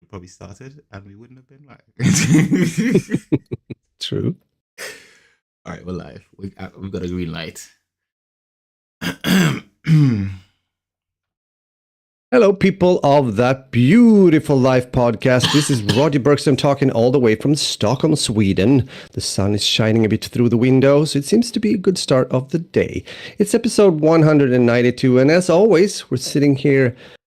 have probably started, and we wouldn't have been live. True. All right, we're live. We've got a green light. Hello, people of that beautiful life podcast. This is Roger Bergström talking all the way from Stockholm, Sweden. The sun is shining a bit through the windows. It seems to be a good start of the day. It's episode 192, and as always, we're sitting here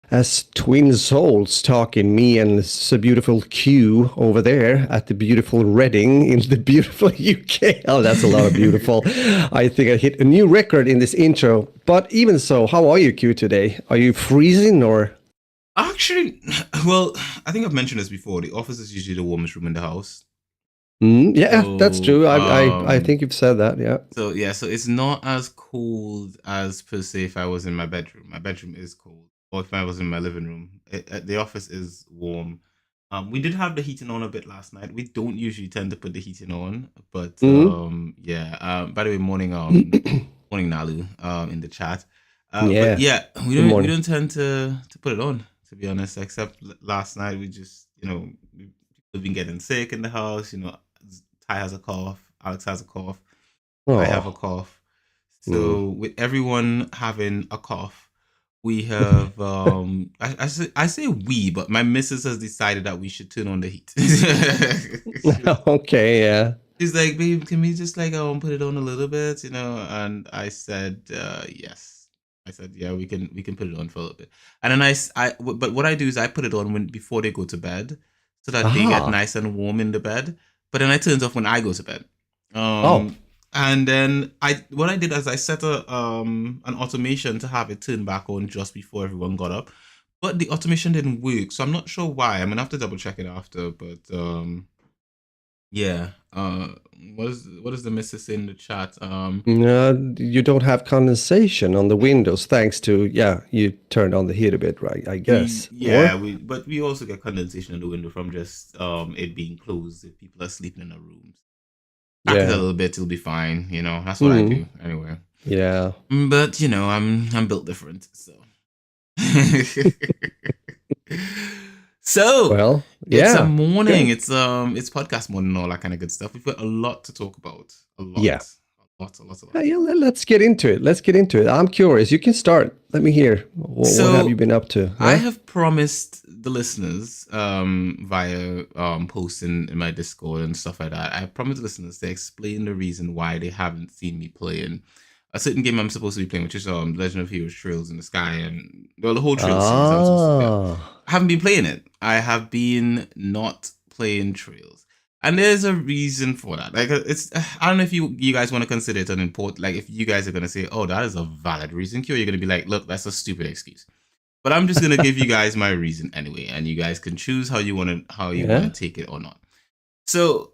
as twin souls talking, me and so beautiful Q over there at the beautiful Reading in the beautiful UK. Oh, that's a lot of beautiful. I think I hit a new record in this intro. But even so, how are you, Q, today? Are you freezing or? Actually, well, I think I've mentioned this before. The office is usually the warmest room in the house. Yeah, So, that's true. I think you've said that, yeah. So it's not as cold as per se if I was in my bedroom. My bedroom is cold. Or if I was in my living room. The office is warm. We did have the heating on a bit last night. We don't usually tend to put the heating on, but yeah. By the way, morning morning Nalu in the chat. But yeah, we don't tend to put it on, to be honest. Except last night we just we've been getting sick in the house. Ty has a cough, Alex has a cough, I have a cough. So with everyone having a cough, we have I say we, but my missus has decided that we should turn on the heat. Okay, yeah. She's like, babe, can we just put it on a little bit, And I said yes. I said, yeah, we can put it on for a little bit. And then but what I do is I put it on before they go to bed, so that they get nice and warm in the bed. But then I turn it off when I go to bed. And then what I did is I set an automation to have it turn back on just before everyone got up, but the automation didn't work, so I'm not sure why. I'm gonna have to double check it after. But yeah. What is the missus in the chat? You don't have condensation on the windows thanks to you turned on the heat a bit, right? I guess. But we also get condensation in the window from just it being closed if people are sleeping in their rooms. Back it a little bit, it'll be fine. That's what I do anyway. Yeah. But I'm built different, so. So well, it's a morning. Good. It's podcast morning and all that kind of good stuff. We've got a lot to talk about. A lot. Yeah. A lot. Yeah, let's get into it. I'm curious. You can start. Let me hear. What have you been up to? Huh? I have promised the listeners via posts in my Discord and stuff like that. I have promised the listeners to explain the reason why they haven't seen me playing a certain game I'm supposed to be playing, which is Legend of Heroes Trails in the Sky, and the whole Trails series I'm supposed to play. I haven't been playing it. I have been not playing Trails. And there's a reason for that. I don't know if you guys want to consider it an important, if you guys are going to say, oh, that is a valid reason, Q, you're going to be like, look, that's a stupid excuse. But I'm just going to give you guys my reason anyway, and you guys can choose how you want to take it or not. So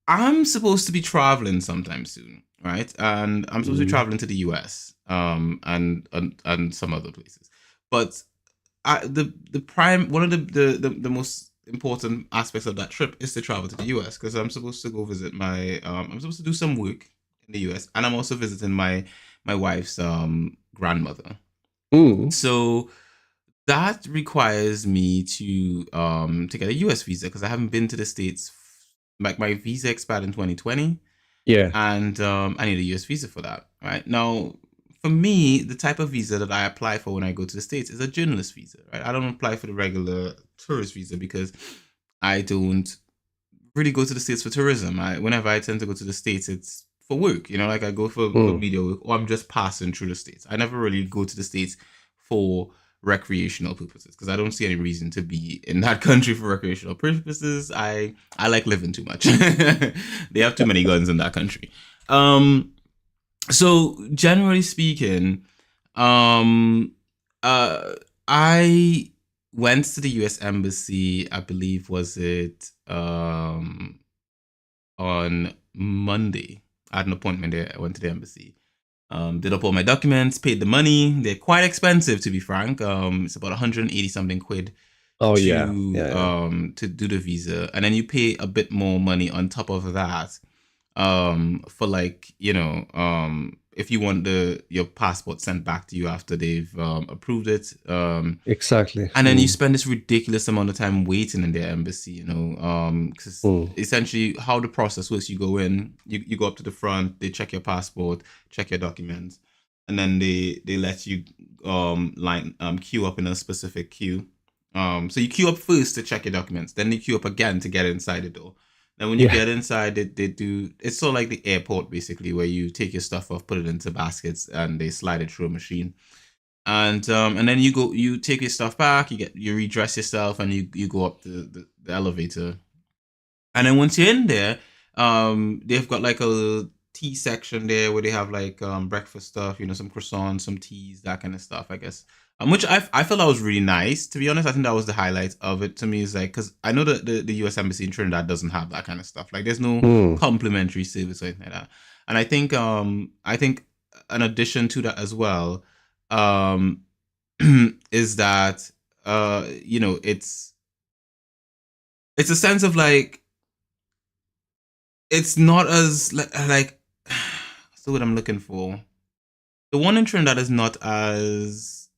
I'm supposed to be traveling sometime soon, right? And I'm supposed to be traveling to the US and some other places. But one of the most important aspects of that trip is to travel to the US, because I'm supposed to go visit I'm supposed to do some work in the US, and I'm also visiting my wife's grandmother. So that requires me to get a US visa, because I haven't been to the States. My visa expired in 2020. Yeah. And I need a US visa for that. Right now, for me, the type of visa that I apply for when I go to the States is a journalist visa, right? I don't apply for the regular tourist visa, because I don't really go to the States for tourism. Whenever I tend to go to the States, it's for work, I go for media work, or I'm just passing through the States. I never really go to the States for recreational purposes, because I don't see any reason to be in that country for recreational purposes. I like living too much. They have too many guns in that country. So generally speaking, I went to the US Embassy, I believe, was it on Monday. I had an appointment there. I went to the embassy, did up all my documents, paid the money. They're quite expensive, to be frank. It's about 180 something quid to do the visa, and then you pay a bit more money on top of that for if you want your passport sent back to you after they've approved it. Exactly. And then you spend this ridiculous amount of time waiting in their embassy, because Mm. essentially how the process works, you go in, you go up to the front, they check your passport, check your documents, and then they let you queue up in a specific queue. So you queue up first to check your documents, then you queue up again to get inside the door. Then when you Yeah. get inside, they do, it's sort of like the airport basically, where you take your stuff off, put it into baskets, and they slide it through a machine. And then you take your stuff back, you redress yourself, and you go up the elevator. And then once you're in there, they've got like a tea section there where they have like breakfast stuff, some croissants, some teas, that kind of stuff, I guess. Which I felt that was really nice, to be honest. I think that was the highlight of it to me, is like, because I know that the US Embassy in Trinidad doesn't have that kind of stuff. Like, there's no Mm. complimentary service or anything like that. And I think an addition to that as well, um, is that it's a sense of like, it's not as like what's the word I'm looking for? The one in Trinidad is not as,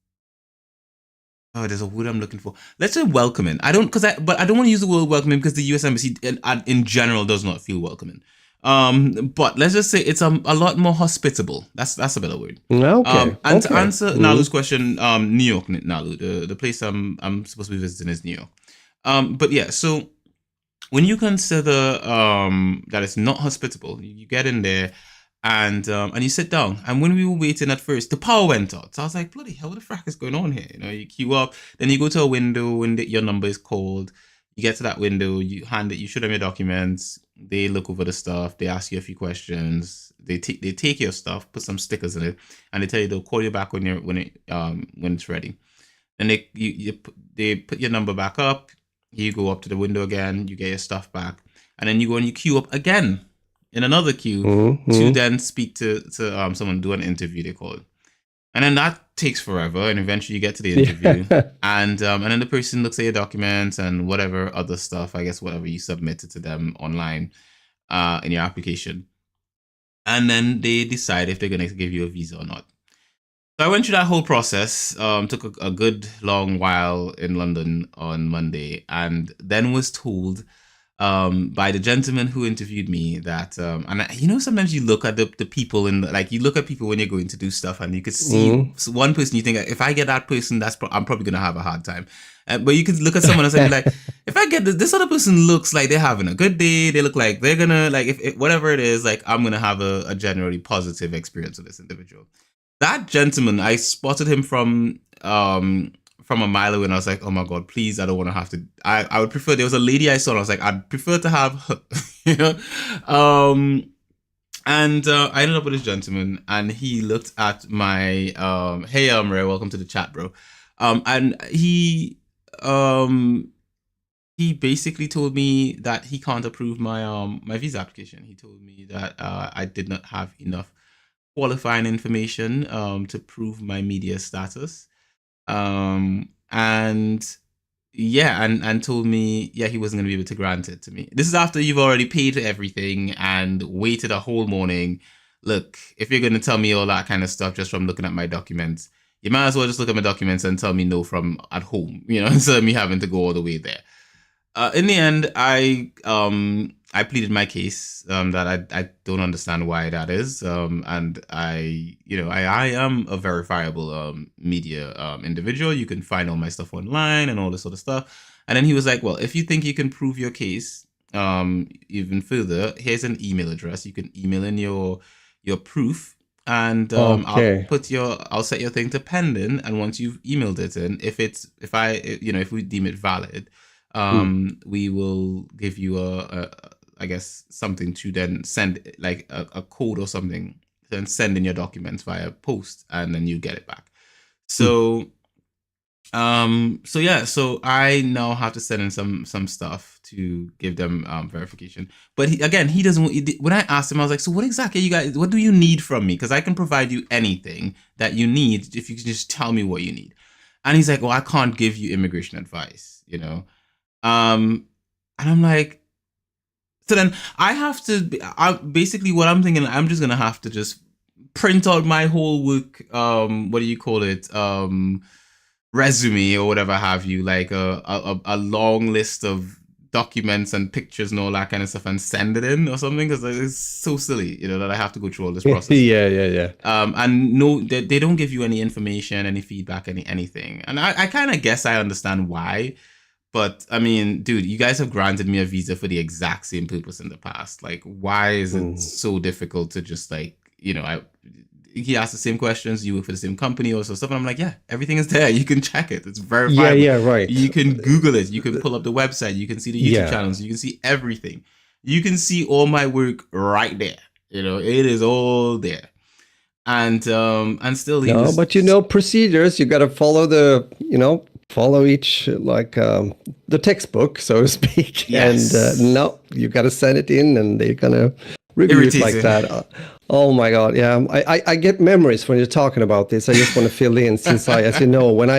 oh, there's a word I'm looking for. Let's say welcoming. But I don't want to use the word welcoming because the U.S. Embassy in general does not feel welcoming. But let's just say it's a lot more hospitable. That's a better word. Okay. And to Okay. answer Mm. Nalu's question, New York, Nalu, the place I'm supposed to be visiting is New York. But yeah, so when you consider that it's not hospitable, you get in there and you sit down. And when we were waiting at first, the power went out. So I was like, bloody hell, what the frack is going on here? You queue up, then you go to a window when your number is called. You get to that window, you show them your documents. They look over the stuff. They ask you a few questions. They take your stuff, put some stickers in it, and they tell you they'll call you back when it's ready. And they put your number back up. You go up to the window again. You get your stuff back, and then you go and you queue up again in another queue to Mm. then speak to someone, do an interview, they call it. And then that takes forever, and eventually you get to the interview, Yeah. and then the person looks at your documents and whatever other stuff, I guess whatever you submitted to them online in your application, and then they decide if they're gonna give you a visa or not. So I went through that whole process. Took a good long while in London on Monday, and then was told by the gentleman who interviewed me that, sometimes you look at the people like you look at people when you're going to do stuff, and you could see Mm. one person, you think, if I get that person, I'm probably gonna have a hard time. But you could look at someone else and be like, if I get this other person looks like they're having a good day, they look like they're gonna, like, if whatever it is, like, I'm gonna have a generally positive experience with this individual. That gentleman, I spotted him from a mile away, and I was like, oh my god, please, I don't want to have to. I would prefer, there was a lady I saw, and I was like, I'd prefer to have her, you know. And I ended up with this gentleman, and he looked at my hey, Ray, welcome to the chat, bro. And he basically told me that he can't approve my visa application. He told me that I did not have enough qualifying information to prove my media status. And yeah, and told me, yeah, he wasn't going to be able to grant it to me. This is after you've already paid for everything and waited a whole morning. Look, if you're going to tell me all that kind of stuff just from looking at my documents, you might as well just look at my documents and tell me no from at home, instead of me having to go all the way there. In the end, I pleaded my case, that I don't understand why that is, and I am a verifiable media individual. You can find all my stuff online and all this sort of stuff. And then he was like, "Well, if you think you can prove your case even further, here's an email address. You can email in your proof, and Okay. I'll set your thing to pending. And once you've emailed it in, if we deem it valid." Mm. We will give you a I guess something to then send, like a code or something, then send in your documents via post, and then you get it back. Mm. So I now have to send in some stuff to give them verification. But he doesn't. When I asked him, I was like, so what do you need from me? Because I can provide you anything that you need if you can just tell me what you need. And he's like, well, I can't give you immigration advice. And I'm like, so then I have to. Basically, what I'm thinking, I'm just gonna have to just print out my whole work, what do you call it, resume or whatever have you, like a long list of documents and pictures and all that kind of stuff, and send it in or something, because it's so silly, that I have to go through all this process. Yeah, yeah, yeah. And no, they don't give you any information, any feedback, anything. And I kind of guess I understand why. But I mean, dude, you guys have granted me a visa for the exact same purpose in the past. Like, why is it Mm. so difficult to just like, he asked the same questions, you work for the same company or so stuff. And I'm like, yeah, everything is there. You can check it. It's Yeah, verifiable. yeah, right. You can Google it. You can pull up the website. You can see the YouTube Yeah. channels. You can see everything. You can see all my work right there. It is all there. And still he No, was but procedures, you got to follow follow each, like, the textbook, so to speak. And yes, no, you got to send it in and they're going to review it like irritating. that. Oh my God. Yeah. I get memories when you're talking about this. I just want to fill in since as you know, when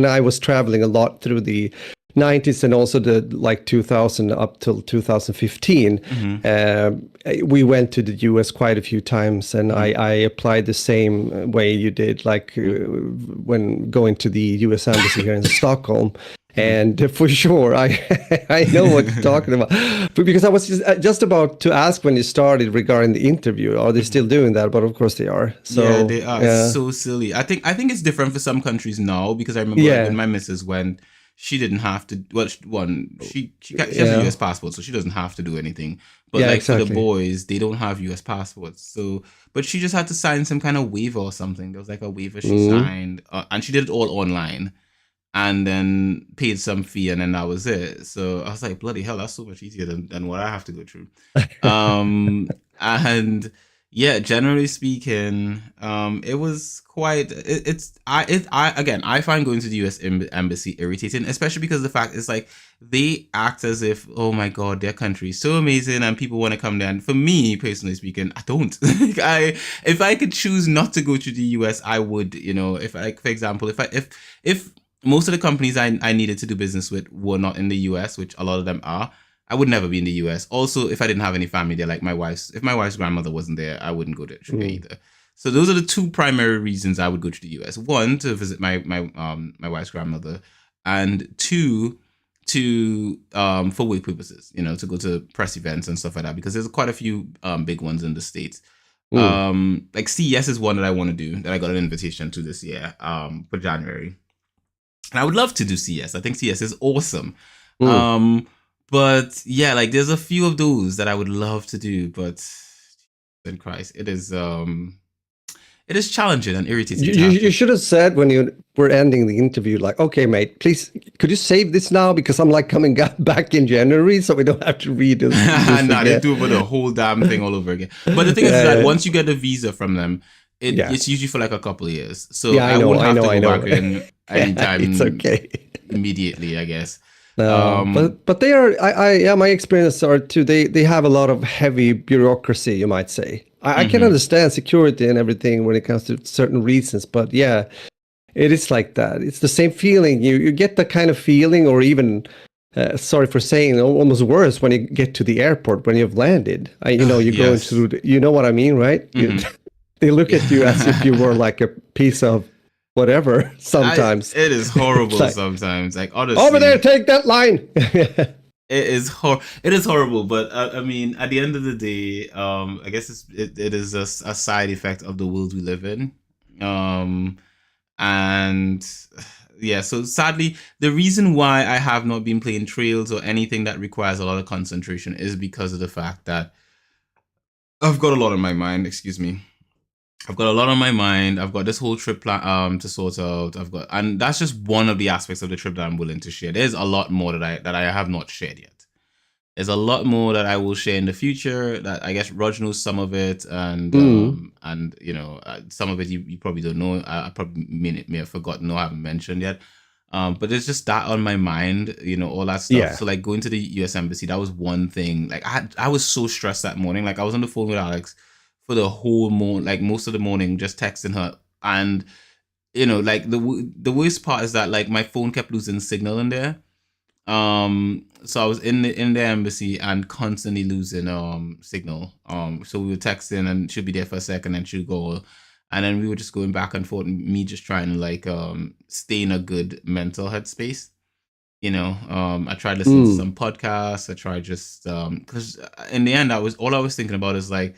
I was traveling a lot through the 90s and also the like 2000 up till 2015, Mm-hmm. we went to the US quite a few times, and Mm-hmm. I applied the same way you did, like when going to the US Embassy here in Stockholm. And for sure, I know what you're talking about. But because I was just about to ask when you started regarding the interview, are they still doing that? But of course they are. Yeah, So they are. It's yeah, so silly. I think it's different for some countries now, because I remember like when yeah, my missus went, she didn't have to. Well, she has a yeah, U.S. passport, so she doesn't have to do anything. But yeah, like for the exactly. boys, they don't have U.S. passports. So, but she just had to sign some kind of waiver or something. There was like a waiver she Mm. signed, and she did it all online, and then paid some fee, and then that was it. So I was like, bloody hell, that's so much easier than what I have to go through. And yeah, generally speaking, it was quite. I again, I find going to the U.S. Embassy irritating, especially because the fact is like they act as if, oh my god, their country is so amazing and people want to come there. And for me personally speaking, I don't. Like, if I could choose not to go to the U.S., I would. If like for example, if most of the companies I needed to do business with were not in the US, which a lot of them are, I would never be in the US. Also, if I didn't have any family there, like if my wife's grandmother wasn't there, I wouldn't go there Mm. either. So those are the two primary reasons I would go to the US. One, to visit my wife's grandmother, and two, to for work purposes, to go to press events and stuff like that, because there's quite a few big ones in the States. Mm. Like CES is one that I want to do, that I got an invitation to this year, for January. And I would love to do CS. I think CS is awesome. Mm. Um, but yeah, like there's a few of those that I would love to do, but in Christ, it is challenging and irritating to have You to. should have said when you were ending the interview, like, okay, mate, please, could you save this now? Because I'm like coming back in January, so we don't have to redo this Nah, they again. do it for the whole damn thing all over again. But the thing is that Yeah, once you get the visa from them, yeah, it's usually for like a couple of years. So yeah, I wouldn't have to I go know. back in Yeah, it's anytime okay. immediately, I guess. No, Um, but they are. Yeah, my experience are too. They have a lot of heavy bureaucracy, you might say. I can mhm. understand security and everything when it comes to certain reasons, but yeah, it is like that. It's the same feeling. You get that kind of feeling, or even, sorry for saying, almost worse when you get to the airport when you've landed. You go Yes. into you know what I mean, right? Hmm. They look at you as if you were I like a piece of whatever. Sometimes it is it's horrible like, sometimes. Like over there, honestly, take that line. it is horrible. But I mean, at the end of the day, I guess it is a side effect of the world we live in. Um, and yeah, so sadly, the reason why I have not been playing trails or anything that requires a lot of concentration is because of the fact that I've got a lot on my mind. Excuse me. I've got a lot on my mind. I've got this whole trip plan to sort out. And that's just one of the aspects of the trip that I'm willing to share. There's a lot more that I have not shared yet. There's a lot more that I will share in the future. That I guess Rog knows some of it, Mm, and some of it you probably don't know. I probably may have forgotten or haven't mentioned yet. But there's just that on my mind, all that stuff. yeah. So like going to the U.S. Embassy, that was one thing. Like I was so stressed that morning. Like I was on the phone with Alex for the whole morning, like most of the morning, just texting her. And like the worst part is that like my phone kept losing signal in there. so I was in the embassy and constantly losing signal. So we were texting and she'll be there for a second and she'll go, and then we were just going back and forth. And me just trying to like stay in a good mental headspace. I tried listening to some podcasts. I tried just because in the end, I was thinking about is like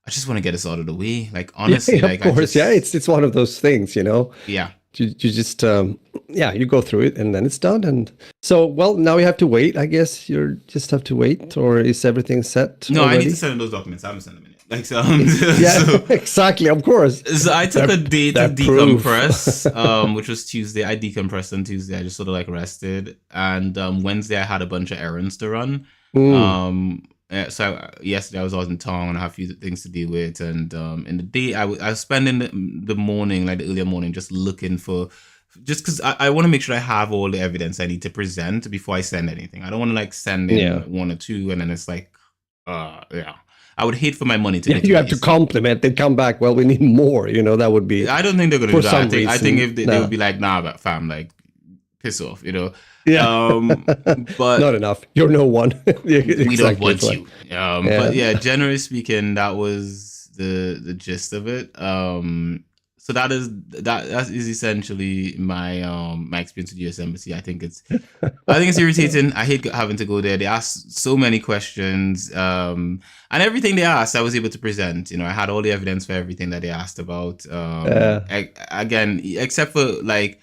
I just want to get this out of the way. Like honestly, Yeah, of like I course. Yeah, just it's one of those things, you know. yeah. You just yeah, you go through it and then it's done. And so, well, now you have to wait. I guess you just have to wait, or is everything set No, I need to already? send in those documents. I haven't sent them in yet. Like so, Yeah, so exactly. Of course. So I took a day to That proof. decompress, which was Tuesday. I decompressed on Tuesday. I just sort of like rested, and Wednesday I had a bunch of errands to run. Mm, Yesterday I was out in town and I had a few things to deal with, and in the day I was spending the morning, like the earlier morning, just looking for, just because I want to make sure I have all the evidence I need to present before I send anything. I don't want to like send in yeah. one or two and then it's like, yeah. I would hate for my money to Yeah, go to you have to waste. compliment. They come back. Well, we need more. You know, that would be I don't think they're gonna do for that. some I think reason. if they would No. be like, nah, but fam, like, piss off, Yeah. Not But enough. You're no one. Yeah, we don't exactly. It's want like, you. yeah. But yeah, generally speaking, that was the gist of it. So that is essentially my experience with US Embassy. I think it's irritating. I hate having to go there. They ask so many questions, and everything they asked, I was able to present. I had all the evidence for everything that they asked about. Uh, Again, except for like,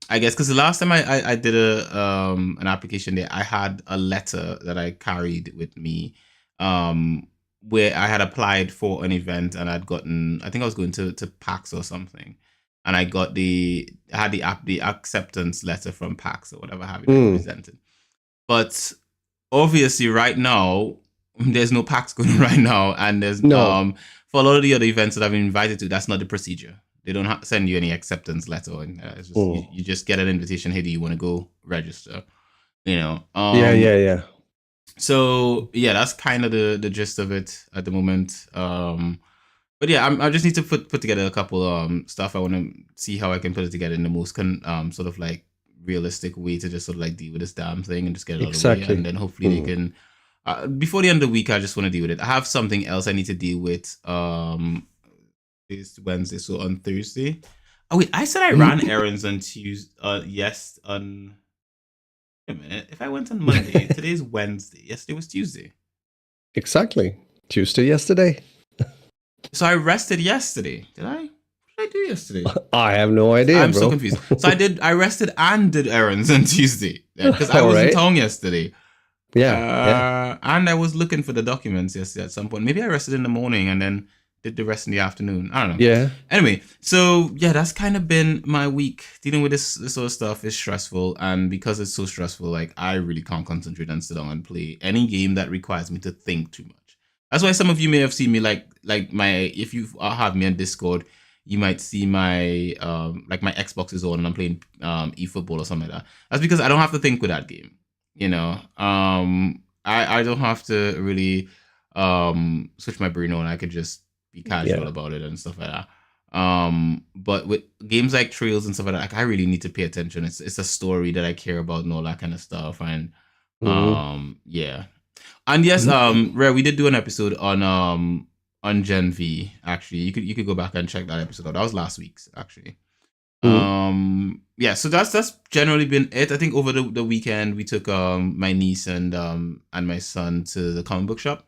I guess because the last time I did an application there, I had a letter that I carried with me, where I had applied for an event and I'd gotten. I think I was going to PAX or something, and I had the acceptance letter from PAX or whatever have you that I mm, presented. But obviously, right now there's no PAX going on right now, and there's no. for a lot of the other events that I've been invited to, that's not the procedure. They don't send you any acceptance letter, and it's just Mm. you just get an invitation. Hey, do you want to go register? You know. Yeah, yeah, yeah. So yeah, that's kind of the gist of it at the moment. But yeah, I just need to put together a couple stuff. I want to see how I can put it together in the most sort of like realistic way to just sort of like deal with this damn thing and just get it out of the way, and Exactly. then hopefully they Mm. can. Before the end of the week, I just want to deal with it. I have something else I need to deal with. This Wednesday, so on Thursday. Oh wait, I said I ran errands on Tuesday. Yes, on. Wait a minute. If I went on Monday, today's Wednesday. Yesterday was Tuesday. Exactly. Tuesday yesterday. So I rested yesterday. Did I? What did I do yesterday? I have no idea, I'm so bro. confused. So I rested and did errands on Tuesday because I All was in right. town yesterday. Yeah, yeah. And I was looking for the documents yesterday at some point. Maybe I rested in the morning and then did the rest in the afternoon. I don't know. Yeah. Anyway, so yeah, that's kind of been my week. Dealing with this sort of stuff is stressful, and because it's so stressful, like I really can't concentrate and sit down and play any game that requires me to think too much. That's why some of you may have seen me like my if you have me on Discord, you might see my like my Xbox is on and I'm playing eFootball or something like that. That's because I don't have to think with that game. I don't have to really switch my brain on. I could just be casual Yeah. about it and stuff like that. But with games like Trails and stuff like that, like I really need to pay attention. It's a story that I care about and all that kind of stuff. And Mm. yeah. And yes, Rare, we did do an episode on Gen V. Actually, you could go back and check that episode out. That was last week's actually. Mm. Yeah, so that's generally been it. I think over the weekend we took my niece and my son to the comic book shop.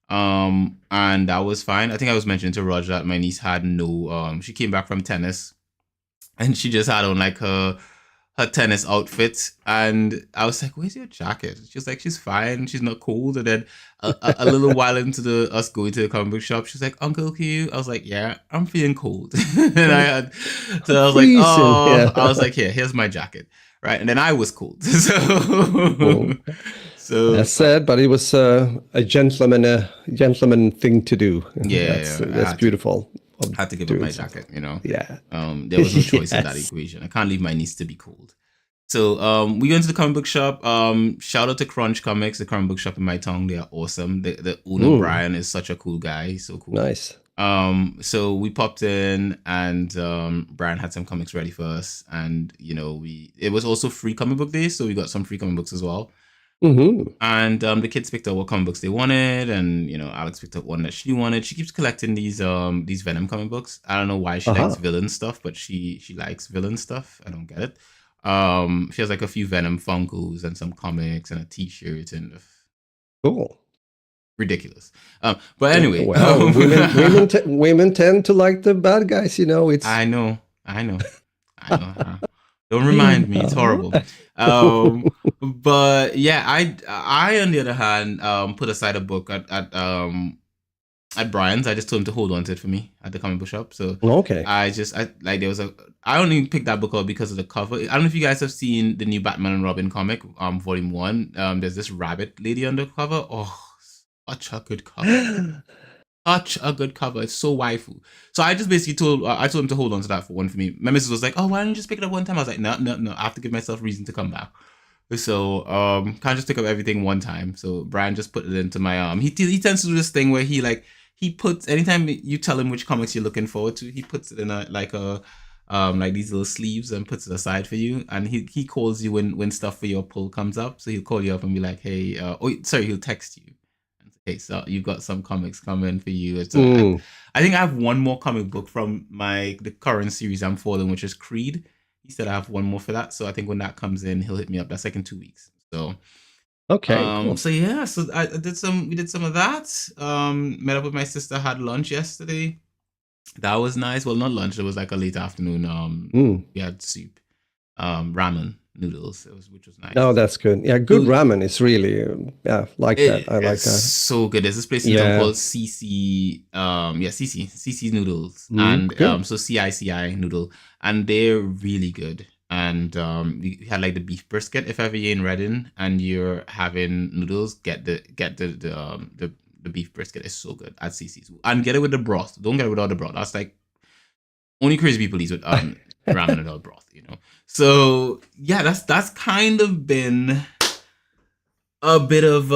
And that was fine. I think I was mentioning to Roger that my niece had no she came back from tennis and she just had on like her tennis outfit, and I was like, "Where's your jacket?" She was like, "She's fine. She's not cold." And then a little while into us going to the comic book shop, she's like, "Uncle, can you?" I was like, "Yeah, I'm feeling cold." And so I was like, Freezing. "Oh," Yeah. I was like, "Here's my jacket." Right, and then I was cold. Oh, So that's sad, but it was a gentleman thing to do. yeah, I That's beautiful of had to give up doing my something. jacket. Yeah. There was no choice in that Yes. equation. I can't leave my niece to be cold. So we went to the comic book shop. Shout out to Crunch Comics, the comic book shop in my town. They are awesome. The owner Mm, Brian is such a cool guy. He's so cool. nice. So we popped in, and Brian had some comics ready for us, and it was also free comic book day, so we got some free comic books as well. Mm-hmm. And the kids picked up what comic books they wanted, and Alex picked up one that she wanted. She keeps collecting these Venom comic books. I don't know why she likes Uh-huh. villain stuff, but she likes villain stuff. I don't get it. She has like a few Venom Funkos and some comics and a T-shirt and Cool. ridiculous. But anyway, Well, women tend to like the bad guys. It's I know, I know, I know. Don't remind me; it's horrible. Um, but yeah, I on the other hand put aside a book at Brian's. I just told him to hold on to it for me at the comic book shop. So okay. I like there was a I only picked that book up because of the cover. I don't know if you guys have seen the new Batman and Robin comic, volume 1. There's this rabbit lady on the cover. Oh, such a good cover. Such a good cover. It's so waifu. So I just basically told him to hold on to that for one for me. My missus was like, "Oh, why don't you just pick it up one time?" I was like, "No, no, no. I have to give myself reason to come back." So can't just pick up everything one time. So Brian just put it into my He tends to do this thing where he puts, anytime you tell him which comics you're looking forward to, he puts it in a like these little sleeves and puts it aside for you. And he calls you when stuff for your pull comes up. So he'll call you up and be like, "Hey, oh sorry," he'll text you. Okay, so you've got some comics coming for you. Mm, I think I have one more comic book from the current series I'm following, which is Creed. He said I have one more for that, so I think when that comes in, he'll hit me up. That's like in 2 weeks. So okay, cool. so yeah, so we did some of that. Met up with my sister, had lunch yesterday. That was nice. Well, not lunch. It was like a late afternoon. Mm. We had soup, ramen noodles. Which was Oh, nice. that's good. Yeah, good Food. ramen is really, yeah, like that. I like It's that. so good. There's this place in town Yeah. called CC, yeah, CC noodles, Mm, and good. so CICI noodle, and they're really good. And we had like the beef brisket. If ever you're in Reading and you're having noodles, get the beef brisket. It's so good at CC's, and get it with the broth. Don't get it without the broth. That's like only crazy people eat with ramen without broth. So yeah, that's kind of been a bit of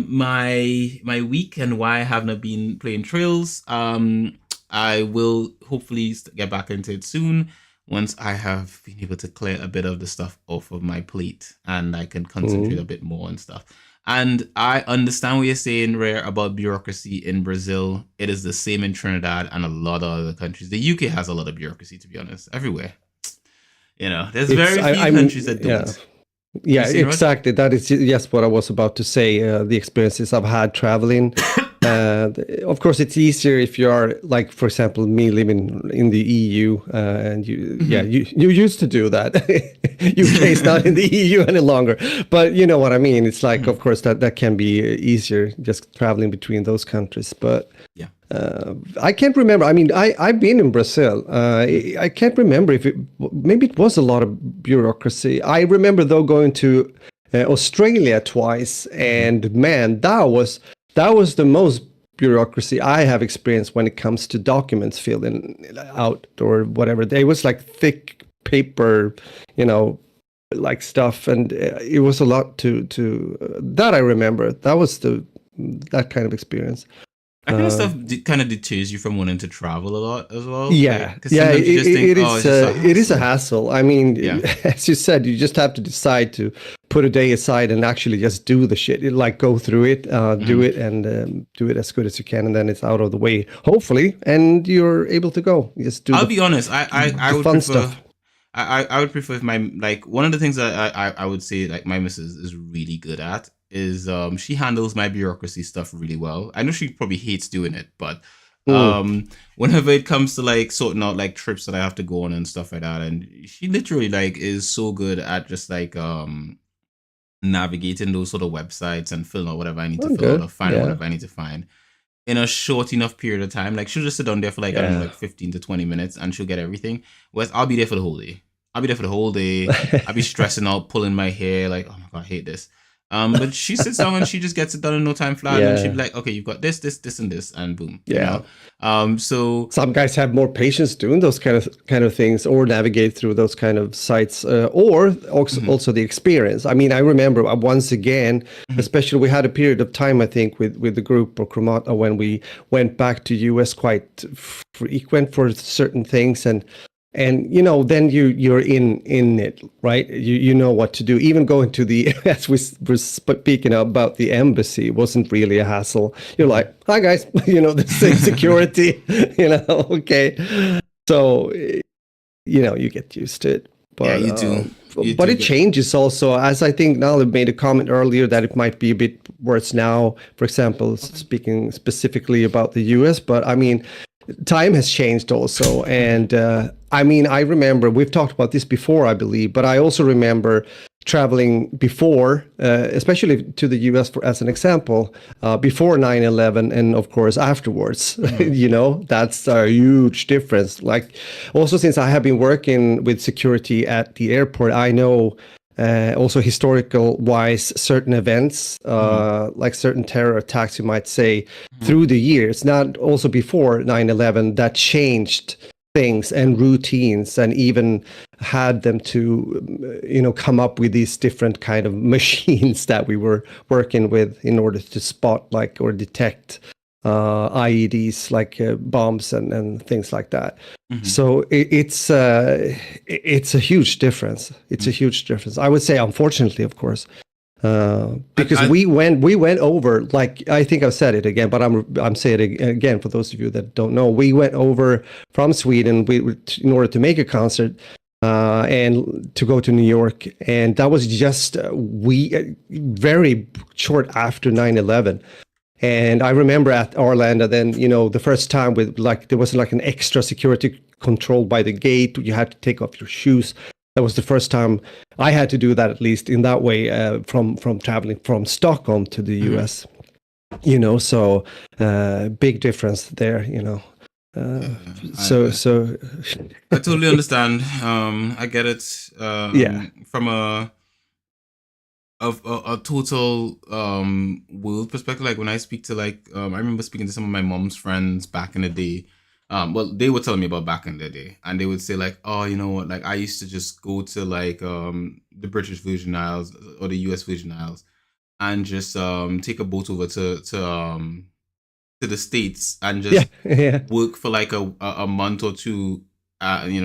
my week and why I have not been playing Trails. I will hopefully get back into it soon once I have been able to clear a bit of the stuff off of my plate and I can concentrate Mm. a bit more on stuff. And I understand what you're saying, Rare, about bureaucracy in Brazil. It is the same in Trinidad and a lot of other countries. The UK has a lot of bureaucracy, to be honest, everywhere. There's It's very few countries that yeah. don't. You Yeah, saying, Rod? exactly. That is yes what I was about to say. The experiences I've had traveling. Of course, it's easier if you are like, for example, me living in the EU, and Mm-hmm. you used to do that. UK is not in the EU any longer, but you know what I mean. It's like, Mm-hmm. of course, that can be easier just traveling between those countries, but. Yeah. I can't remember. I mean, I've been in Brazil. I can't remember if maybe it was a lot of bureaucracy. I remember though going to Australia twice, Mm-hmm. and man, that was the most bureaucracy I have experienced when it comes to documents filling out or whatever. It was like thick paper, you know, like stuff, and it was a lot to that I remember. That was that kind of experience. That kind of stuff kind of deters you from wanting to travel a lot as well. Like, Yeah, because yeah, sometimes you just think, it oh, is. it's just a It is a hassle. hassle. I mean, Yeah. as you said, you just have to decide to put a day aside and actually just do the shit. Like go through it, do Hmm. it, and do it as good as you can, and then it's out of the way, hopefully, and you're able to go. Just do I'll be honest. I the would fun prefer. stuff. I would prefer if my like one of the things that I would say like my missus is really good at is she handles my bureaucracy stuff really well. I know she probably hates doing it, but Mm, whenever it comes to like sorting out like trips that I have to go on and stuff like that, and she literally like is so good at just like navigating those sort of websites and filling out whatever I need to I'm fill out or good. finding Yeah, whatever I need to find in a short enough period of time. Like she'll just sit down there for like I don't know, yeah. like 15 to 20 minutes and she'll get everything. Whereas I'll be there for the whole day. I'll be there for the whole day. I'll be stressing out, pulling my hair, like, oh my god, I hate this. But she sits down and she just gets it done in no time flat, and she'd be Yeah. like, okay, you've got this, and this, and boom, you Yeah. know. So Some guys have more patience doing those kind of things, or navigate through those kind of sites, or also, mhm, also the experience. I mean, I remember once again, mhm, especially we had a period of time, I think, with the group or Chromata when we went back to US quite frequent for certain things, and then you're in it, right? You know what to do. Even going to the as we were speaking about the embassy wasn't really a hassle. You're mhm. like, hi guys, the same security, okay. So you get used to it. Yeah, But you but do it get. changes also, as I think Nala made a comment earlier that it might be a bit worse now. For example, Okay. speaking specifically about the US, but I mean, time has changed also, Mhm, and I mean, I remember we've talked about this before, I believe, but I also remember traveling before, especially to the US, for as an example, before 9/11, and of course afterwards. mhm, That's a huge difference. Like, also, since I have been working with security at the airport, I know also historical wise certain events, mhm, like certain terror attacks, you might say, mhm, through the years, not also before 9/11, that changed things and routines, and even had them to come up with these different kind of machines that we were working with in order to spot, like, or detect IEDs, like bombs and things like that. mhm, So it's a huge difference. It's a mhm. huge difference. I would say, unfortunately, of course, because I we went over, like, I think I've said it again, but I'm saying it again for those of you that don't know. We went over from Sweden in order to make a concert, and to go to New York, and that was just very short after 9/11. And I remember at Arlanda, then, the first time, with, like, there was like an extra security control by the gate. You had to take off your shoes. That was the first time I had to do that, at least in that way, from traveling from Stockholm to the mhm. US. So big difference there. Uh, Yeah, so so I totally understand. I get it. yeah, From a total world perspective. Like when I speak to I remember speaking to some of my mom's friends back in the day. Well, they were telling me about back in the day, and they would say like, oh, you know what? Like I used to just go to the British Virgin Isles or the U.S. Virgin Isles and just take a boat over to the States and yeah, just yeah. work for like a month or two,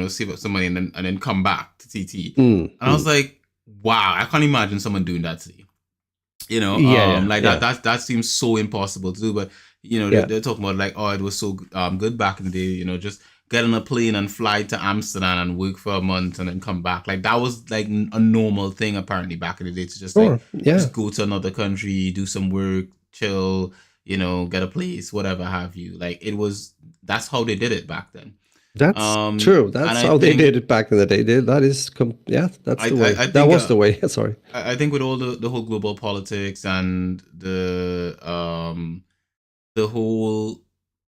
save up some money and then come back to TT. And I was Mm. like, wow, I can't imagine someone doing that to you. Yeah, yeah, Like yeah, that seems so impossible to do. But yeah. they're talking about like, oh, it was so good back in the day. Just get on a plane and fly to Amsterdam and work for a month and then come back. Like that was like a normal thing apparently back in the day to just like Sure. Yeah. just go to another country, do some work, chill, get a place, whatever have you. Like that's how they did it back then. That's true. And That's how they did it back in the day. That is, yeah, that's the way. I That think was the way. Sorry. I think with all the whole global politics and the whole,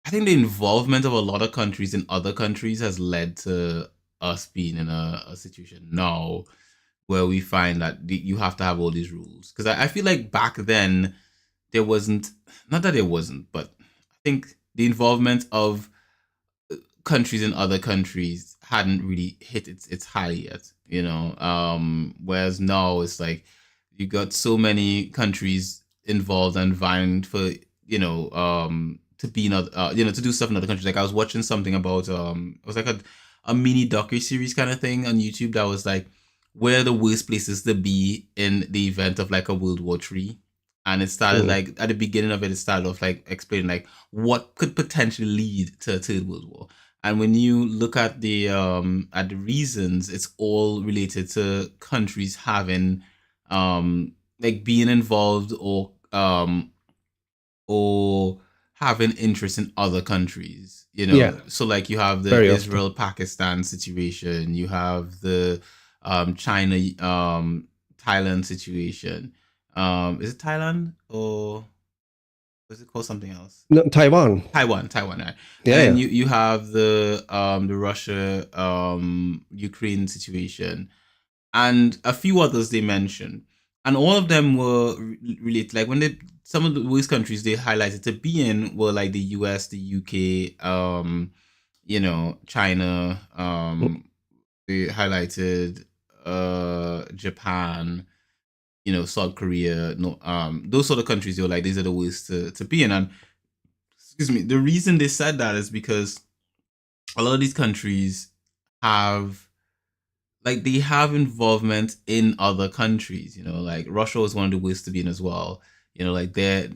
I think the involvement of a lot of countries in other countries has led to us being in a situation now where we find that you have to have all these rules. Because I feel like back then there wasn't, not that there wasn't, but I think the involvement of countries in other countries hadn't really hit its high yet, whereas now it's like you got so many countries involved and vying for to be in other, to do stuff in other countries. Like I was watching something about it was like a mini docu series kind of thing on YouTube that was like where are the worst places to be in the event of like a World War III. And it started Mm. like at the beginning of it, it started off like explaining like what could potentially lead to a third world war. And when you look at the reasons, it's all related to countries having like being involved or having interest in other countries. Yeah. So like you have the Very often. Israel Pakistan situation, you have the China Thailand situation. Is it Thailand or was it called something else? No, Taiwan. Taiwan, right? And Yeah. then Yeah. you have the Russia Ukraine situation and a few others they mentioned. and all of them were related. Like when they some of the worst countries they highlighted to be in were like the U.S., the U.K., China. They highlighted Japan, South Korea. No, those sort of countries. They were like these are the worst to be in. And excuse me, the reason they said that is because a lot of these countries have they have involvement in other countries. Like Russia was one of the worst to be in as well. Like they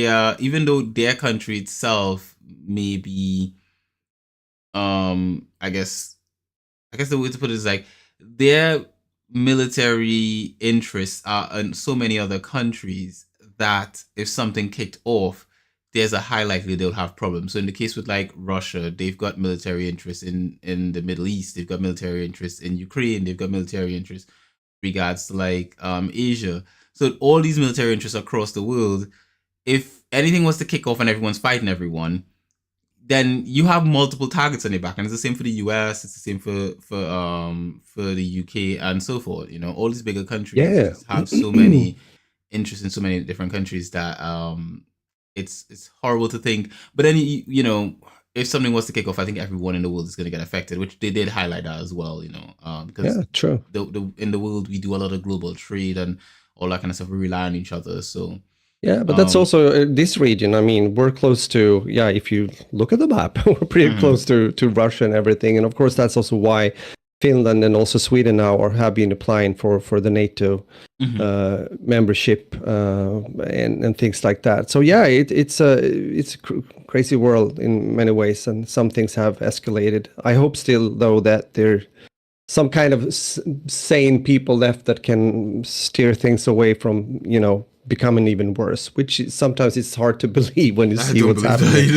are, even though their country itself may be I guess the way to put it is like their military interests are in so many other countries that if something kicked off, there's a high likelihood they'll have problems. So in the case with like Russia, they've got military interests in the Middle East, they've got military interests in Ukraine, they've got military interests regards to like Asia. So all these military interests across the world, if anything was to kick off and everyone's fighting everyone, then you have multiple targets on your back, and it's the same for the US. It's the same for the UK and so forth. All these bigger countries Yeah. just have so many interests in so many different countries that it's horrible to think. But then if something was to kick off, I think everyone in the world is going to get affected, which they did highlight that as well. Because Yeah, true. in the world we do a lot of global trade and all that kind of stuff. We rely on each other, so. Yeah, but that's also this region. I mean, we're close to, if you look at the map, we're pretty close to Russia and everything. And of course, that's also why Finland and also Sweden now have been applying for the NATO membership and things like that. So yeah, it's a crazy world in many ways, and some things have escalated. I hope still though that there some kind of sane people left that can steer things away from becoming even worse, which sometimes it's hard to believe when you see what's happening.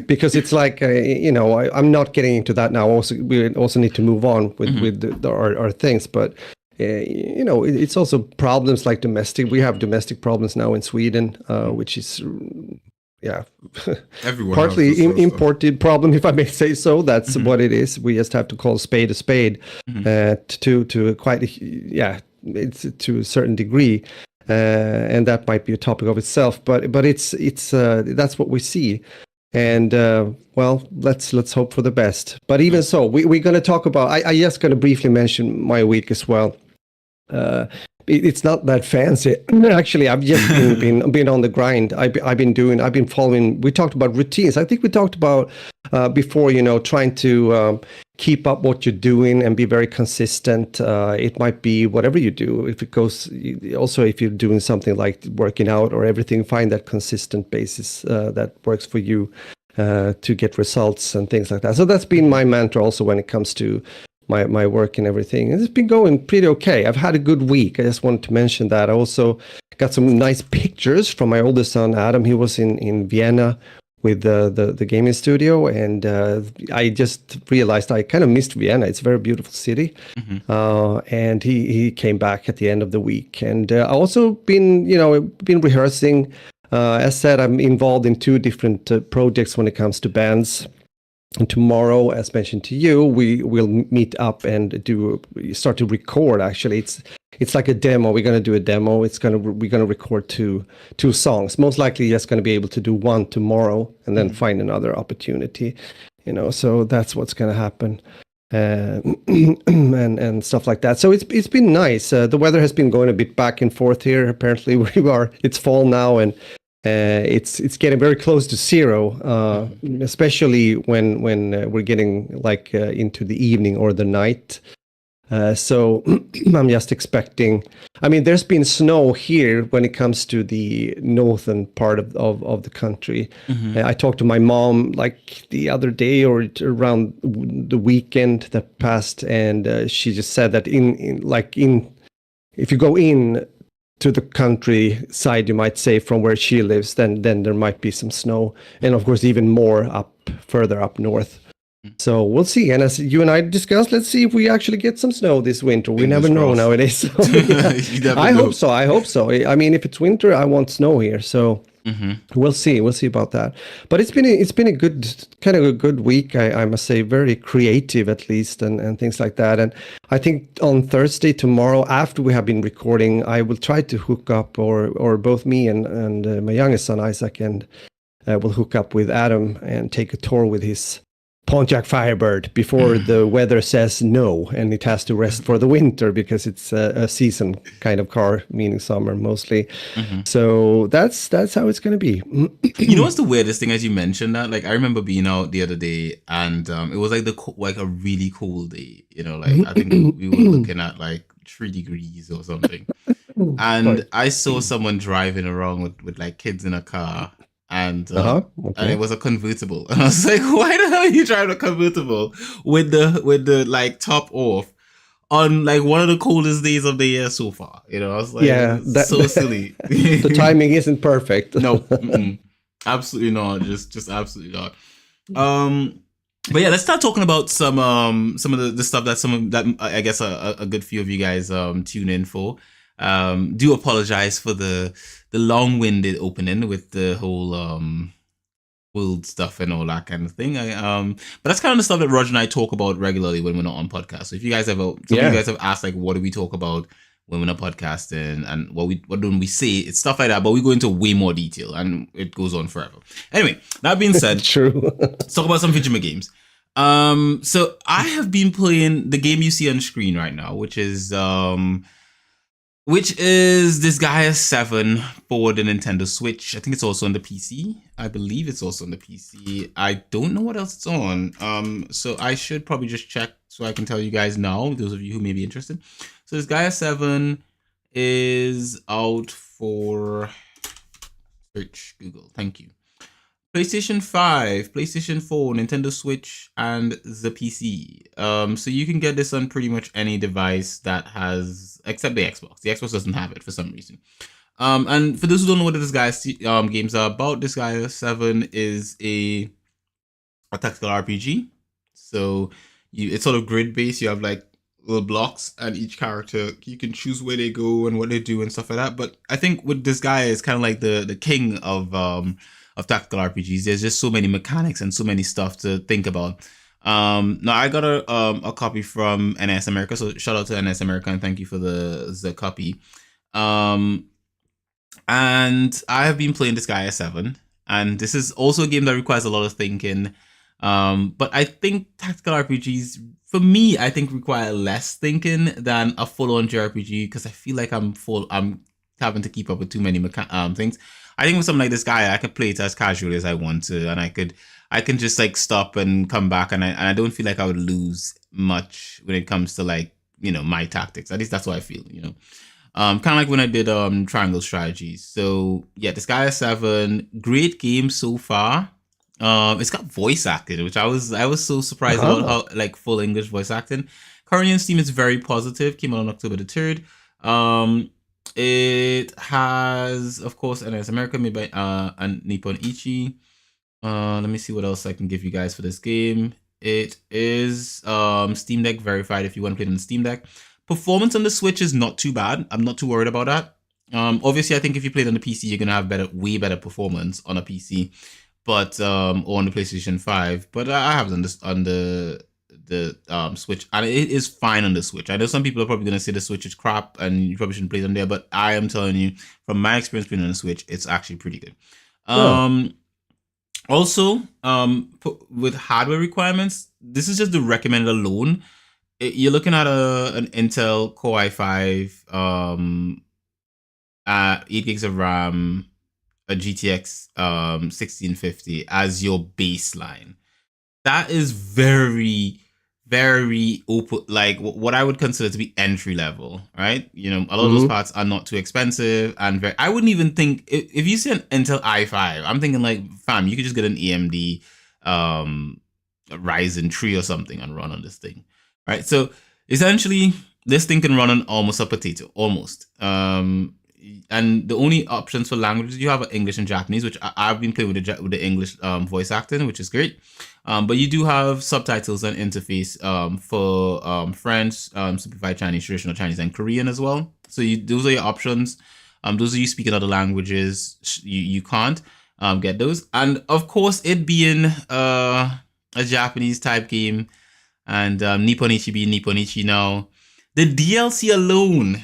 Because it's like, I'm not getting into that now. Also, we also need to move on with our things. But, it's also problems like domestic. We have domestic problems now in Sweden, which is, partly imported problem, if I may say so. That's what it is. We just have to call a spade to quite, it's to a certain degree. And that might be a topic of itself, but it's that's what we see, and let's hope for the best. But even so, we're going to talk about. I just going to briefly mention my week as well. It's not that fancy. Actually, I've just been on the grind. I've been following. We talked about routines. I think we talked about before. Trying to keep up what you're doing and be very consistent. It might be whatever you do. If it goes, also if you're doing something like working out or everything, find that consistent basis that works for you to get results and things like that. So that's been my mantra also when it comes to my work and everything. And it's been going pretty okay. I've had a good week. I just wanted to mention that. I also got some nice pictures from my oldest son, Adam. He was in Vienna with the gaming studio, and I just realized I kind of missed Vienna. It's a very beautiful city. And he came back at the end of the week. And I also been rehearsing. As said, I'm involved in 2 different projects when it comes to bands. And tomorrow, as mentioned to you, we will meet up and start to record. Actually, it's like a demo. We're going to do a demo. We're going to record two songs. Most likely, just going to be able to do one tomorrow and then find another opportunity. So that's what's going to happen, and stuff like that. So it's been nice. The weather has been going a bit back and forth here. Apparently, where we are, it's fall now, and it's getting very close to zero, especially when we're getting into the evening or the night. So I'm just expecting. I mean, there's been snow here when it comes to the northern part of the country. I talked to my mom like the other day or around the weekend that passed, and she just said that if you go in to the countryside, you might say, from where she lives, then there might be some snow, and of course even more further up north. So we'll see. And as you and I discussed, let's see if we actually get some snow this winter. We never know nowadays. So, I hope so. I mean, if it's winter, I want snow here. So Mm-hmm. We'll see. We'll see about that. But it's been a good kind of a good week. I must say, very creative at least, and things like that. And I think on Thursday tomorrow, after we have been recording, I will try to hook up, or both me and my youngest son Isaac, and will hook up with Adam and take a tour with his Pontiac Firebird before the weather says no and it has to rest for the winter because it's a season kind of car, meaning summer mostly. Mm-hmm. So that's how it's going to be. You know what's the weirdest thing as you mentioned that? Like I remember being out the other day and it was like like a really cold day. You know, like I think we were looking at like 3 degrees or something. Sorry. And I saw someone driving around with like kids in a car, and it Okay. was a convertible, and I was like, why the hell are you driving a convertible with the like top off on like one of the coldest days of the year so far? You know, I was like, Yeah, it's that so silly. the timing isn't perfect. No, absolutely not. Just absolutely not. Um, but yeah, let's start talking about some of the stuff that some of that I guess a good few of you guys tune in for. Do apologize for the long-winded opening with the whole world stuff and all that kind of thing. But that's kind of the stuff that Roger and I talk about regularly when we're not on podcast. So if you guys ever, some of you Yeah. guys have asked like, what do we talk about when we're not podcasting, and what don't we say? It's stuff like that, but we go into way more detail, and it goes on forever. Anyway, that being said, True. let's talk about some video games. So I have been playing the game you see on screen right now, which is Disgaea 7 for the Nintendo Switch. I think it's also on the PC. I believe it's also on the PC. I don't know what else it's on. So I should probably just check so I can tell you guys now, those of you who may be interested. So Disgaea 7 is out for search Google. Thank you. PlayStation 5, PlayStation 4, Nintendo Switch, and the PC. So you can get this on pretty much any device that has, except the Xbox. The Xbox doesn't have it for some reason. And for those who don't know what Disgaea games are about, Disgaea 7 is a tactical RPG. So it's sort of grid based. You have like little blocks, and each character you can choose where they go and what they do and stuff like that. But I think with Disgaea is kind of like the king of tactical RPGs. There's just so many mechanics and so many stuff to think about. Now I got a copy from NS America, so shout out to NS America and thank you for the copy. And I have been playing Disgaea 7, and this is also a game that requires a lot of thinking. But I think tactical RPGs, for me, I think require less thinking than a full-on JRPG because I feel like I'm having to keep up with too many things. I think with something like Disgaea, I could play it as casually as I want to, and I can just like stop and come back, and I don't feel like I would lose much when it comes to like my tactics. At least that's what I feel. Kind of like when I did Triangle Strategies. So yeah, Disgaea 7, great game so far. It's got voice acting, which I was so surprised about how like full English voice acting. Currently on Steam, it's very positive. Came out on October the 3rd. It has, of course, NS America made by and Nippon Ichi. Let me see what else I can give you guys for this game. It is Steam Deck verified if you want to play it on the Steam Deck. Performance on the Switch is not too bad. I'm not too worried about that. Obviously, I think if you play it on the PC, you're gonna have way better performance on a PC, but or on the PlayStation 5. But I have it on the Switch, and it is fine on the Switch. I know some people are probably gonna say the Switch is crap and you probably shouldn't play it on there, but I am telling you, from my experience playing on the Switch, it's actually pretty good. Also, with hardware requirements, this is just the recommended alone. You're looking at an Intel Core i5, 8 gigs of RAM, a GTX 1650 as your baseline. That is very, very open, like what I would consider to be entry level, right? A lot of those parts are not too expensive, and I wouldn't even think if you see an Intel i5, I'm thinking like, fam, you could just get an AMD Ryzen 3 or something and run on this thing. Right, so essentially, this thing can run on almost a potato, almost. And the only options for languages you have are English and Japanese, which I've been playing with the English voice acting, which is great. But you do have subtitles and interface for French, simplified Chinese, traditional Chinese, and Korean as well. So those are your options. Those of you speaking other languages, you can't get those. And of course, it being a Japanese type game, and Nipponichi being Nipponichi now, the DLC alone.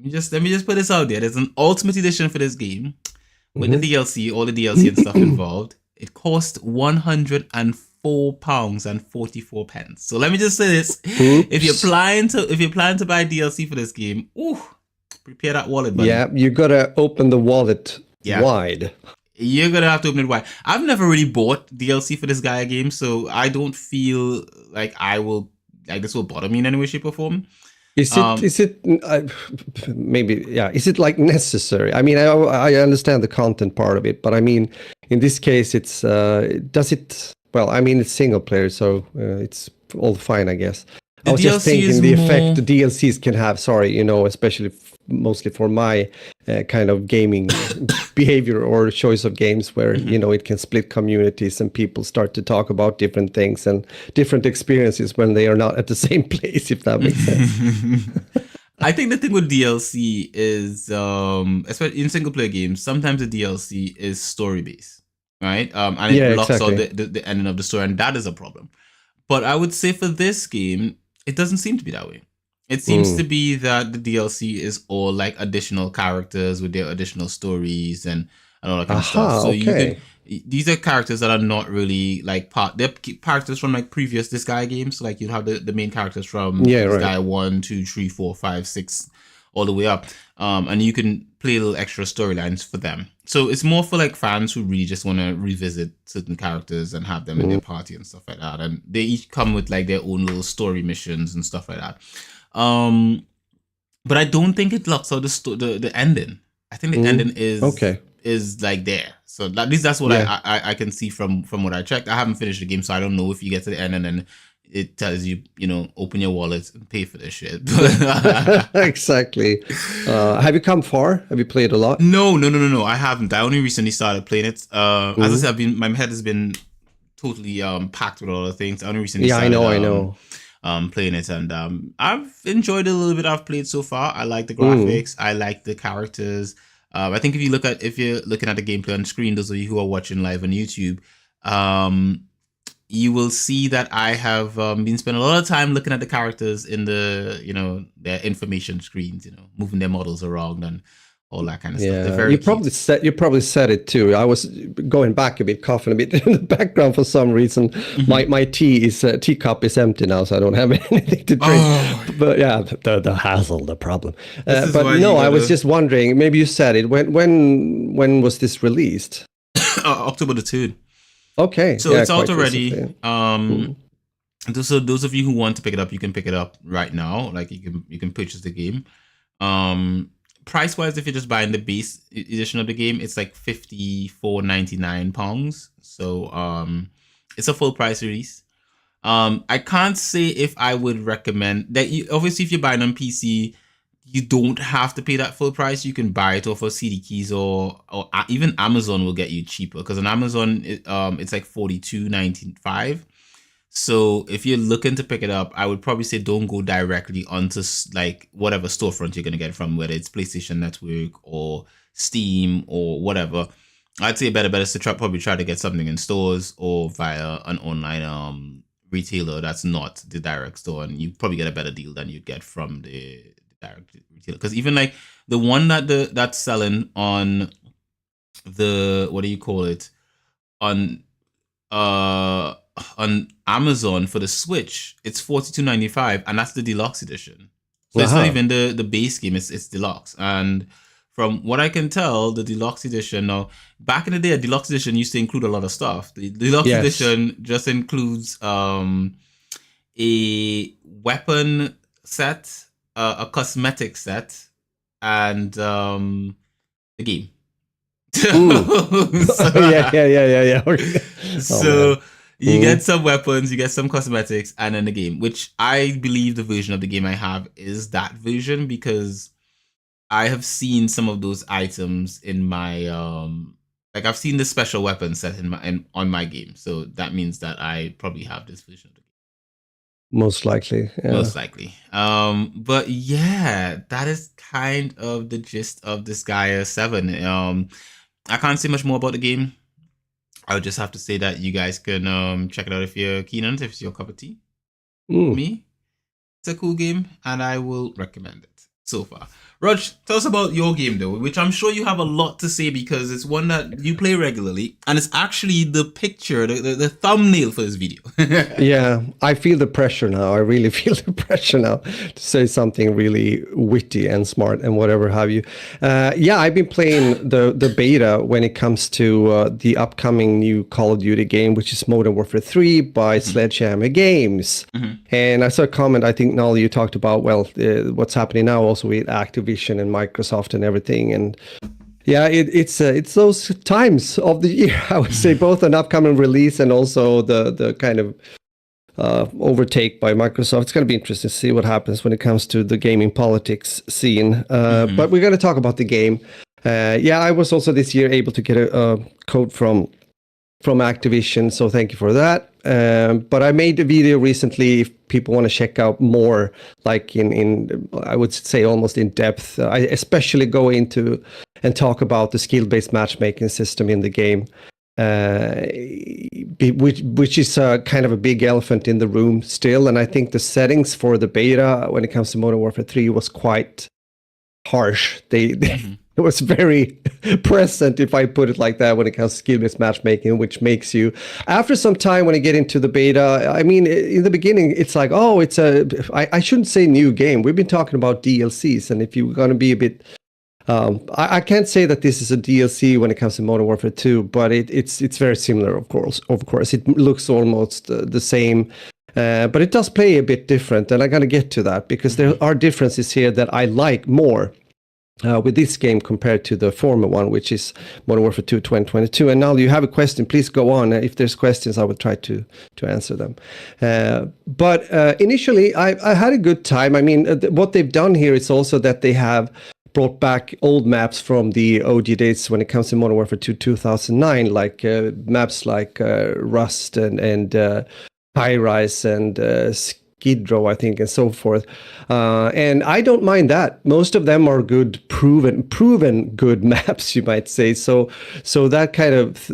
Let me just put this out there. There's an Ultimate Edition for this game with the DLC, all the DLC and stuff involved. It cost £104.44. So let me just say this: if you're planning to buy DLC for this game, prepare that wallet, buddy. Yeah, you gotta open the wallet wide. You're gonna have to open it wide. I've never really bought DLC for this Disgaea game, so I don't feel like this will bother me in any way, shape, or form. Is it maybe, yeah, is it like necessary? I mean, I understand the content part of it, but I mean, in this case, it's does it? Well, I mean, it's single player, so it's all fine, I guess. I was just thinking the effect the DLCs can have. Sorry, especially mostly for my kind of gaming behavior or choice of games, where it can split communities and people start to talk about different things and different experiences when they are not at the same place. If that makes sense. I think the thing with DLC is, especially in single player games, sometimes the DLC is story based, right? And it blocks out the ending of the story, and that is a problem. But I would say for this game, it doesn't seem to be that way. It seems to be that the DLC is all like additional characters with their additional stories and all that kind of stuff. So these are characters that are not really like they're characters from like previous Disgaea games. So like you have the main characters from Disgaea 1, 2, 3, 4, 5, 6, all the way up. And you can play little extra storylines for them. So it's more for like fans who really just want to revisit certain characters and have them in their party and stuff like that. And they each come with like their own little story missions and stuff like that. But I don't think it locks out the ending. I think the ending is like there. So at least that's what I can see from what I checked. I haven't finished the game, so I don't know if you get to the end and then it tells you, open your wallet and pay for this shit. Exactly. Have you come far? Have you played a lot? No. I haven't. I only recently started playing it. As I said, my head has been totally packed with all the things. I only recently started. I know. Playing it, and I've enjoyed it a little bit. I've played so far. I like the graphics. I like the characters. I think if you're looking at the gameplay on screen, those of you who are watching live on YouTube, you will see that I have been spending a lot of time looking at the characters in the their information screens, moving their models around and all that kind of stuff. They're very you probably said it too. I was going back a bit, coughing a bit in the background for some reason. My teacup is empty now, so I don't have anything to drink. But yeah, the hassle, the problem. But no, I was just wondering. Maybe you said it. When was this released? October the 3rd. Okay, so it's out already. So those of you who want to pick it up, you can pick it up right now. Like you can purchase the game. Price wise, if you're just buying the base edition of the game, it's like £54.99. So it's a full price release. I can't say if I would recommend that. Obviously, if you're buying on PC, you don't have to pay that full price. You can buy it off of CD Keys or even Amazon will get you cheaper, because on Amazon it's like $42.95. So if you're looking to pick it up, I would probably say don't go directly onto like whatever storefront you're going to get it from, whether it's PlayStation Network or Steam or whatever. I'd say better is to probably try to get something in stores or via an online retailer that's not the direct store, and you probably get a better deal than you get from the direct retailer. Because even like the one that's selling on the, what do you call it, on Amazon for the Switch, it's $42.95, and that's the deluxe edition. So it's not even the base game, it's deluxe. And from what I can tell, the deluxe edition, now back in the day, a deluxe edition used to include a lot of stuff. The deluxe edition just includes a weapon set, a cosmetic set, and the game. Yeah. Okay. So you get some weapons, you get some cosmetics, and then the game, which I believe the version of the game I have is that version, because I have seen some of those items in my like I've seen the special weapon set on my game. So that means that I probably have this version of the game. Most likely. Yeah. Most likely. But yeah, that is kind of the gist of Disgaea 7. I can't say much more about the game. I would just have to say that you guys can check it out if you're keen on it, if it's your cup of tea. Mm. Me, it's a cool game, and I will recommend it so far. Rog, tell us about your game though, which I'm sure you have a lot to say because it's one that you play regularly, and it's actually the picture, the thumbnail for this video. Yeah, I feel the pressure now. I really feel the pressure now to say something really witty and smart and whatever have you. Yeah, I've been playing the beta when it comes to the upcoming new Call of Duty game, which is Modern Warfare 3 by Sledgehammer Games. And I saw a comment, I think, Nal, you talked about, well, what's happening now also with Activision and Microsoft and everything. And yeah, it's those times of the year, I would say, both an upcoming release and also the kind of overtake by Microsoft. It's going to be interesting to see what happens when it comes to the gaming politics scene. But we're going to talk about the game. Yeah, I was also this year able to get a code from Activision, so thank you for that. But I made a video recently if people want to check out more, like in I would say almost in depth. I especially go into and talk about the skill-based matchmaking system in the game, which is kind of a big elephant in the room still. And I think the settings for the beta when it comes to Modern Warfare 3 was quite harsh. It was very present, if I put it like that, when it comes to skill-based matchmaking, which makes you, after some time when you get into the beta, I mean, in the beginning, it's like, oh, I shouldn't say new game. We've been talking about DLCs, and if you're going to be a bit, I can't say that this is a DLC when it comes to Modern Warfare 2, but it's very similar, of course. It looks almost the same. But it does play a bit different, and I'm going to get to that because there are differences here that I like more with this game compared to the former one, which is Modern Warfare 2 2022. And now you have a question, please go on. If there's questions, I will try to answer them. But initially, I had a good time. I mean, what they've done here is also that they have brought back old maps from the OG days when it comes to Modern Warfare 2 2009, like maps like Rust and High Rise and Skid Row, I think, and so forth. And I don't mind that. Most of them are good, proven good maps, you might say. So that kind of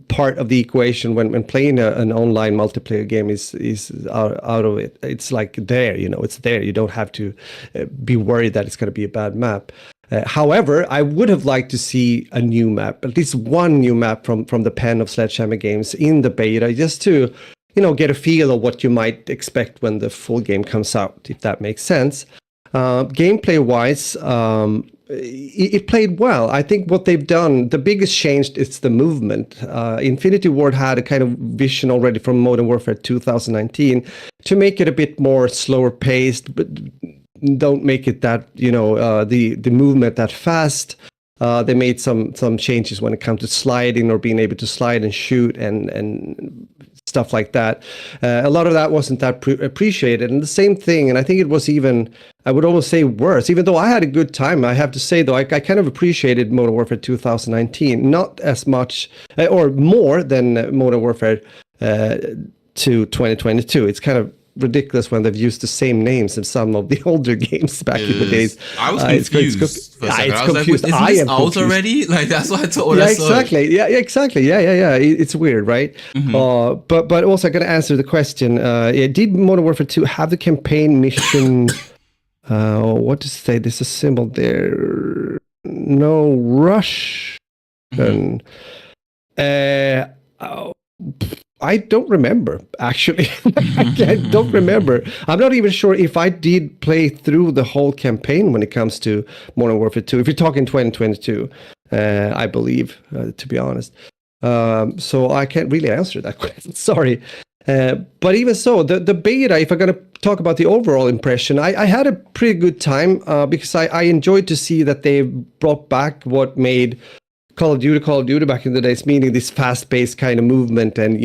part of the equation when playing an online multiplayer game is out of it. It's like there, it's there. You don't have to be worried that it's going to be a bad map. However, I would have liked to see a new map, at least one new map from the pen of Sledgehammer Games in the beta, just to get a feel of what you might expect when the full game comes out, if that makes sense. Gameplay-wise, it played well. I think what they've done, the biggest change is the movement. Infinity Ward had a kind of vision already from Modern Warfare 2019 to make it a bit more slower paced, but don't make it that, the movement that fast. They made some changes when it comes to sliding or being able to slide and shoot and stuff like that. A lot of that wasn't that appreciated. And the same thing, and I think it was even, I would almost say worse, even though I had a good time. I have to say, though, I kind of appreciated Modern Warfare 2019, not as much or more than Modern Warfare 2 2022. It's kind of ridiculous when they've used the same names in some of the older games back in the days. I was confused. It's I was confused. Like, I am out confused already? Like that's what I told. Yeah, exactly. Yeah, exactly. Yeah. It's weird, right? But also I'm going to answer the question. Did Modern Warfare 2 have the campaign mission? What to say? There's a symbol there. No rush. I don't remember, actually. I don't remember. I'm not even sure if I did play through the whole campaign when it comes to Modern Warfare 2. If you're talking 2022, I believe, to be honest. So I can't really answer that question. Sorry. But even so, the beta, if I'm going to talk about the overall impression, I had a pretty good time because I enjoyed to see that they brought back what made Call of Duty back in the days, meaning this fast-paced kind of movement and,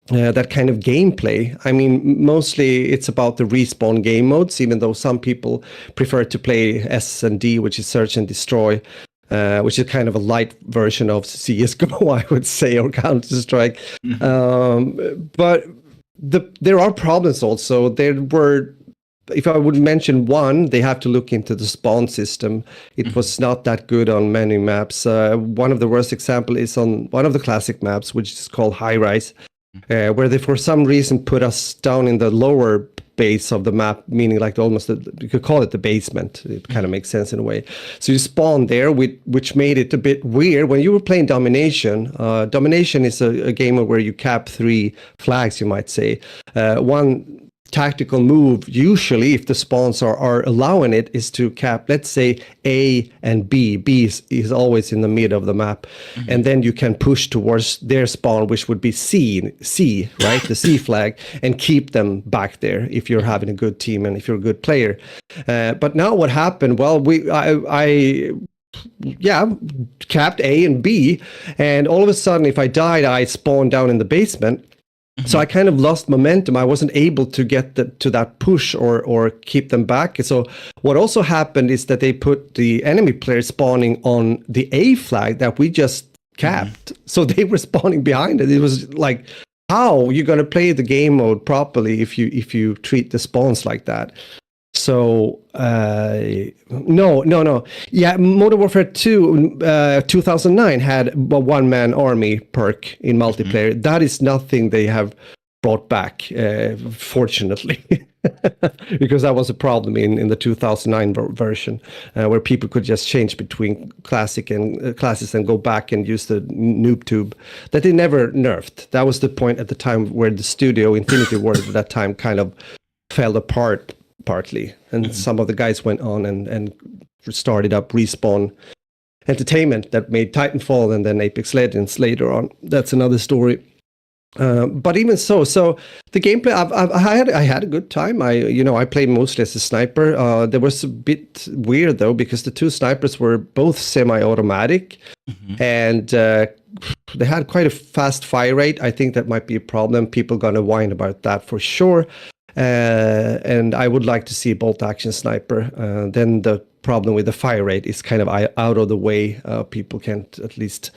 that kind of gameplay. I mean, mostly it's about the respawn game modes, even though some people prefer to play S&D, which is Search and Destroy, which is kind of a light version of CSGO, I would say, or Counter-Strike. But there are problems also. There were, if I would mention one, they have to look into the spawn system. It was not that good on many maps. One of the worst example is on one of the classic maps, which is called High Rise, where they for some reason put us down in the lower base of the map, meaning like almost you could call it the basement. It kind of makes sense in a way. So you spawn there, which made it a bit weird. When you were playing Domination, Domination is a game where you cap 3 flags, you might say. One tactical move, usually if the spawns are allowing it, is to cap, let's say, A and B. B is always in the mid of the map, and then you can push towards their spawn, which would be C, right, the C flag, and keep them back there if you're having a good team and if you're a good player. But now what happened? Well, I capped A and B, and all of a sudden, if I died, I spawned down in the basement. So I kind of lost momentum. I wasn't able to get to that push or keep them back. So what also happened is that they put the enemy players spawning on the A flag that we just capped. So they were spawning behind it. It was like, how are you going to play the game mode properly if you treat the spawns like that? So no. Yeah, Modern Warfare 2 2009 had a one-man army perk in multiplayer. That is nothing they have brought back, fortunately, because that was a problem in the 2009 version, where people could just change between classic and classes and go back and use the noob tube that they never nerfed. That was the point at the time where the studio Infinity Ward at that time kind of fell apart partly, and some of the guys went on and started up Respawn Entertainment that made Titanfall and then Apex Legends later on. That's another story. But even so the gameplay, I had a good time. I played mostly as a sniper. There was a bit weird though, because the 2 snipers were both semi-automatic, and they had quite a fast fire rate. I think that might be a problem. People gonna whine about that for sure. And I would like to see a bolt action sniper. Then the problem with the fire rate is kind of out of the way. People can't at least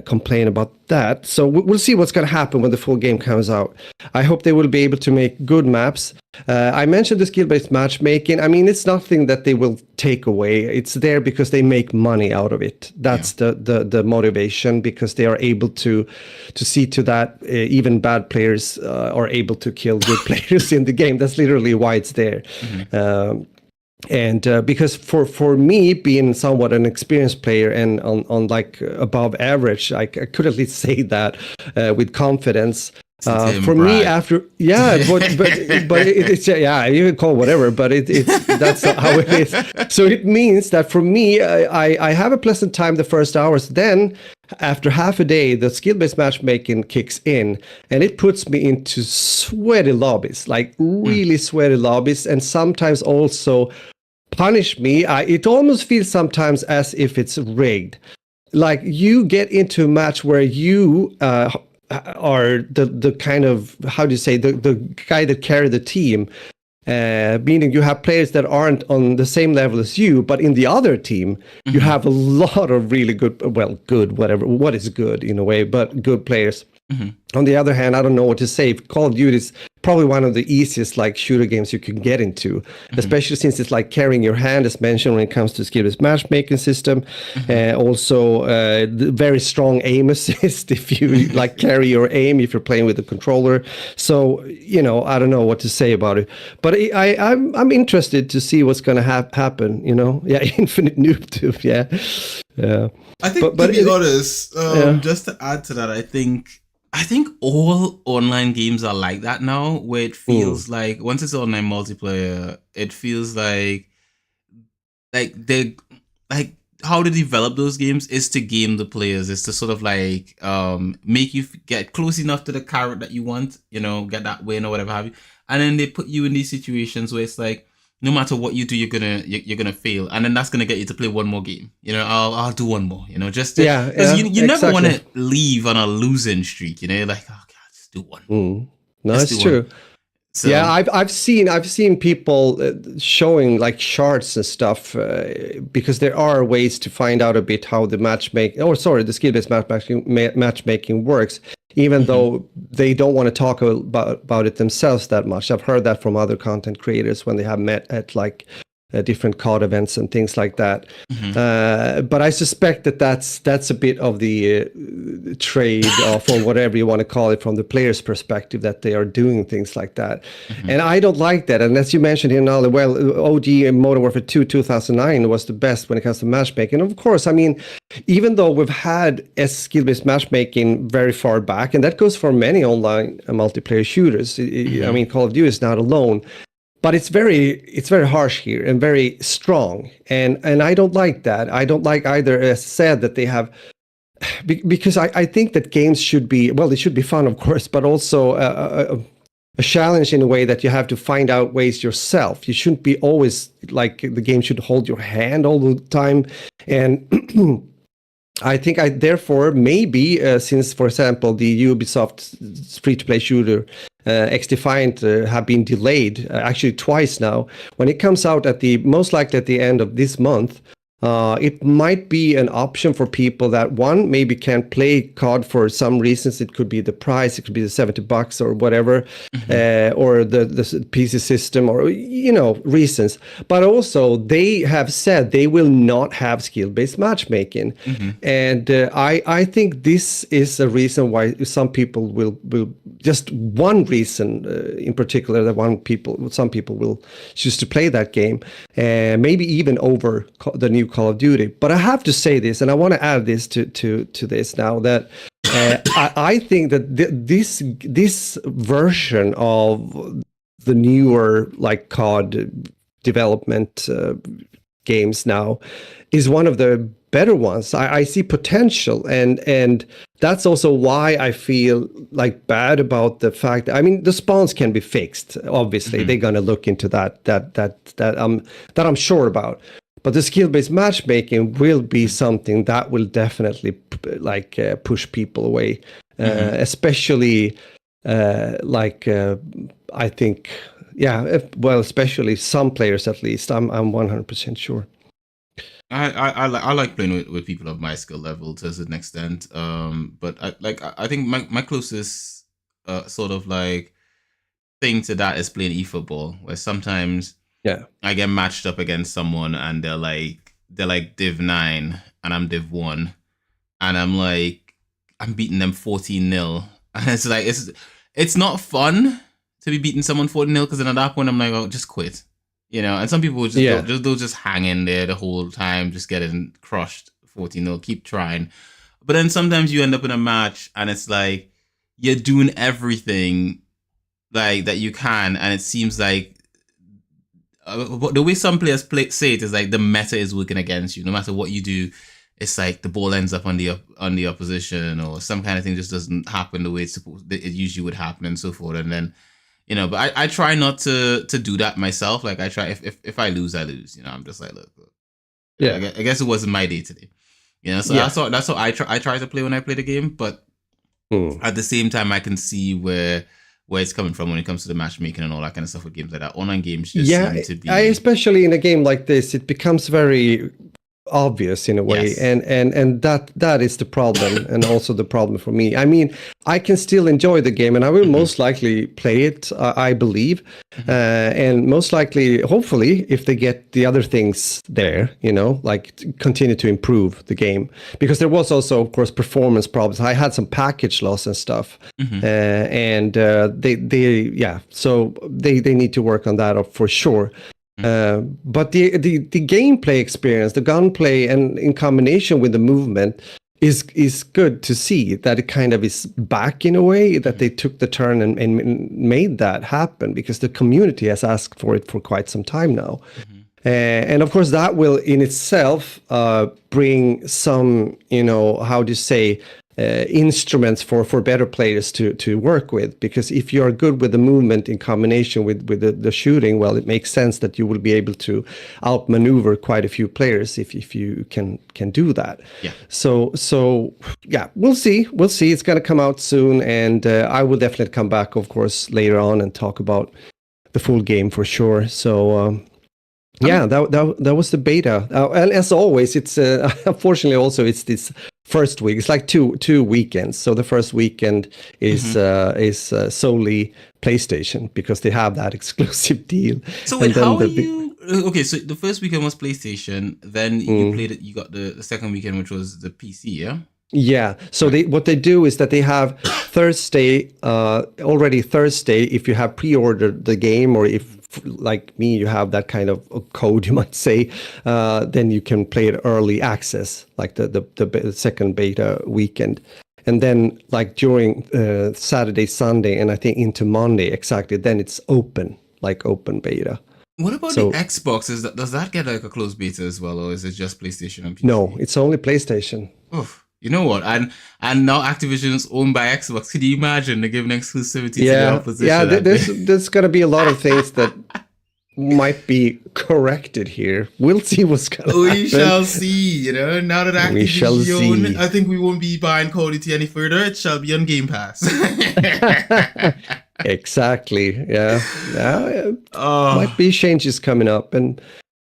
complain about that. So we'll see what's going to happen when the full game comes out. I hope they will be able to make good maps. I mentioned the skill-based matchmaking. I mean, it's nothing that they will take away. It's there because they make money out of it. That's the motivation, because they are able to see to that even bad players are able to kill good players in the game. That's literally why it's there. And because for me, being somewhat an experienced player and on like above average, I could at least say that with confidence. For me, after but it's you can call whatever, but it's that's how it is. So it means that for me, I have a pleasant time the first hours. Then after half a day, the skill-based matchmaking kicks in, and it puts me into sweaty lobbies, like really sweaty lobbies, and sometimes also punish me. It almost feels sometimes as if it's rigged. Like you get into a match where you are the kind of, how do you say, the guy that carry the team, meaning you have players that aren't on the same level as you, but in the other team you have a lot of really good, whatever, what is good in a way, but good players. On the other hand, I don't know what to say. Call of Duty is probably one of the easiest like shooter games you can get into, especially since it's like carrying your hand, as mentioned, when it comes to skill-based matchmaking system. Also, very strong aim assist if you like carry your aim if you're playing with the controller. So I don't know what to say about it, but I'm interested to see what's going to happen. Infinite noob tube. Yeah. I think, to be honest, just to add to that, I think all online games are like that now, where it feels like once it's online multiplayer, it feels like they like how to develop those games is to game the players, is to sort of like make you get close enough to the carrot that you want, get that win or whatever have you, and then they put you in these situations where it's like, no matter what you do, you're gonna fail, and then that's gonna get you to play one more game. I'll do one more. Just because you never want to leave on a losing streak. Like, oh God, just do one. No, it's true. So, yeah, I've seen people showing like charts and stuff because there are ways to find out a bit how the the skill-based matchmaking works. even Mm-hmm. though they don't want to talk about it themselves that much. I've heard that from other content creators when they have met at like different COD events and things like that. Mm-hmm. But I suspect that that's a bit of the trade off, or whatever you want to call it, from the player's perspective, that they are doing things like that. Mm-hmm. And I don't like that. And as you mentioned here now, well, OG and Modern Warfare 2 2009 was the best when it comes to matchmaking. Of course, I mean, even though we've had skill-based matchmaking very far back, and that goes for many online multiplayer shooters. I mean, Call of Duty is not alone. But it's very harsh here and very strong, and I don't like that. I don't like either, as said, that they have, because I think that games should be, well, they should be fun, of course, but also a challenge in a way that you have to find out ways yourself. You shouldn't be always like the game should hold your hand all the time. And I think therefore, maybe, since, for example, the Ubisoft free-to-play shooter X-Defiant have been delayed, actually twice now. When it comes out most likely at the end of this month, it might be an option for people that, one, maybe can't play COD for some reasons. It could be the price, it could be the $70 or whatever, or the PC system, or reasons. But also, they have said they will not have skill-based matchmaking, and I think this is a reason why some people will just one reason in particular that some people will choose to play that game, maybe even over the new Call of Duty. But I have to say this, and I want to add this to this now, that I think that this version of the newer like COD development games now is one of the better ones. I see potential, and that's also why I feel like bad about the fact that, I mean, the spawns can be fixed. Obviously, they're gonna look into that I'm sure about. But the skill-based matchmaking will be something that will definitely push people away, especially I think, especially some players at least. I'm 100% sure. I like playing with people of my skill level to a certain extent. But I think my closest sort of like thing to that is playing eFootball, where sometimes I get matched up against someone and they're like Div 9 and I'm Div 1, and I'm beating them 14-0, and it's like it's not fun to be beating someone 14-0, because then at that point I'm like, oh, just quit. And some people they'll just hang in there the whole time, just getting crushed 14-0, keep trying. But then sometimes you end up in a match and it's like you're doing everything like that you can, and it seems like the way some players say it is like the meta is working against you. No matter what you do, it's like the ball ends up on the opposition, or some kind of thing just doesn't happen the way it usually would happen, and so forth. And then but I try not to do that myself. Like I try, if I lose, I lose. I'm just like, look. Yeah, I guess it wasn't my day today. So that's how I try to play when I play the game. But at the same time, I can see where it's coming from when it comes to the matchmaking and all that kind of stuff with games like that. Online games just seem to be, especially in a game like this, it becomes very obvious in a way, and that is the problem, and also the problem for me. I mean, I can still enjoy the game, and I will most likely play it, I believe, and most likely, hopefully, if they get the other things there, continue to improve the game, because there was also, of course, performance problems. I had some package loss and stuff, and so they need to work on that for sure. But the gameplay experience, the gunplay, and in combination with the movement is good to see that it kind of is back in a way, that they took the turn and made that happen, because the community has asked for it for quite some time now. And of course that will in itself bring some, how do you say, instruments for better players to work with, because if you are good with the movement in combination with the shooting, well, it makes sense that you will be able to outmaneuver quite a few players if you can do that. So we'll see. It's going to come out soon, and I will definitely come back, of course, later on and talk about the full game for sure. So that was the beta. And as always, it's unfortunately also it's this first week. It's like two weekends. So the first weekend is Mhm. solely PlayStation because they have that exclusive deal, So wait, and then how are the you? Okay, so the first weekend was PlayStation. Then you mm, played it. You got the second weekend, which was the PC. Yeah. yeah. So Right. what they do is that they have Thursday, already Thursday, if you have pre-ordered the game, or if Mhm. like me, you have that kind of a code, you might say, then you can play it early access, like the second beta weekend. And then like during Saturday, Sunday, and I think into Monday, exactly, then it's open, like open beta. What about the So Xbox? Does that get like a closed beta as well, or is it just PlayStation and no, PC? it's only PlayStation. Oh, you know what? And now Activision's owned by Xbox. Could you imagine they're giving exclusivity to the Yeah, yeah. opposition? And There's gonna be a lot of things that might be corrected here. We'll see what's gonna we happen. shall see. You know, now that We shall Activision, see. I think we won't be buying Call of Duty any further. It shall be on Game Pass. Exactly. Yeah. Yeah. Might Oh, be changes coming up, and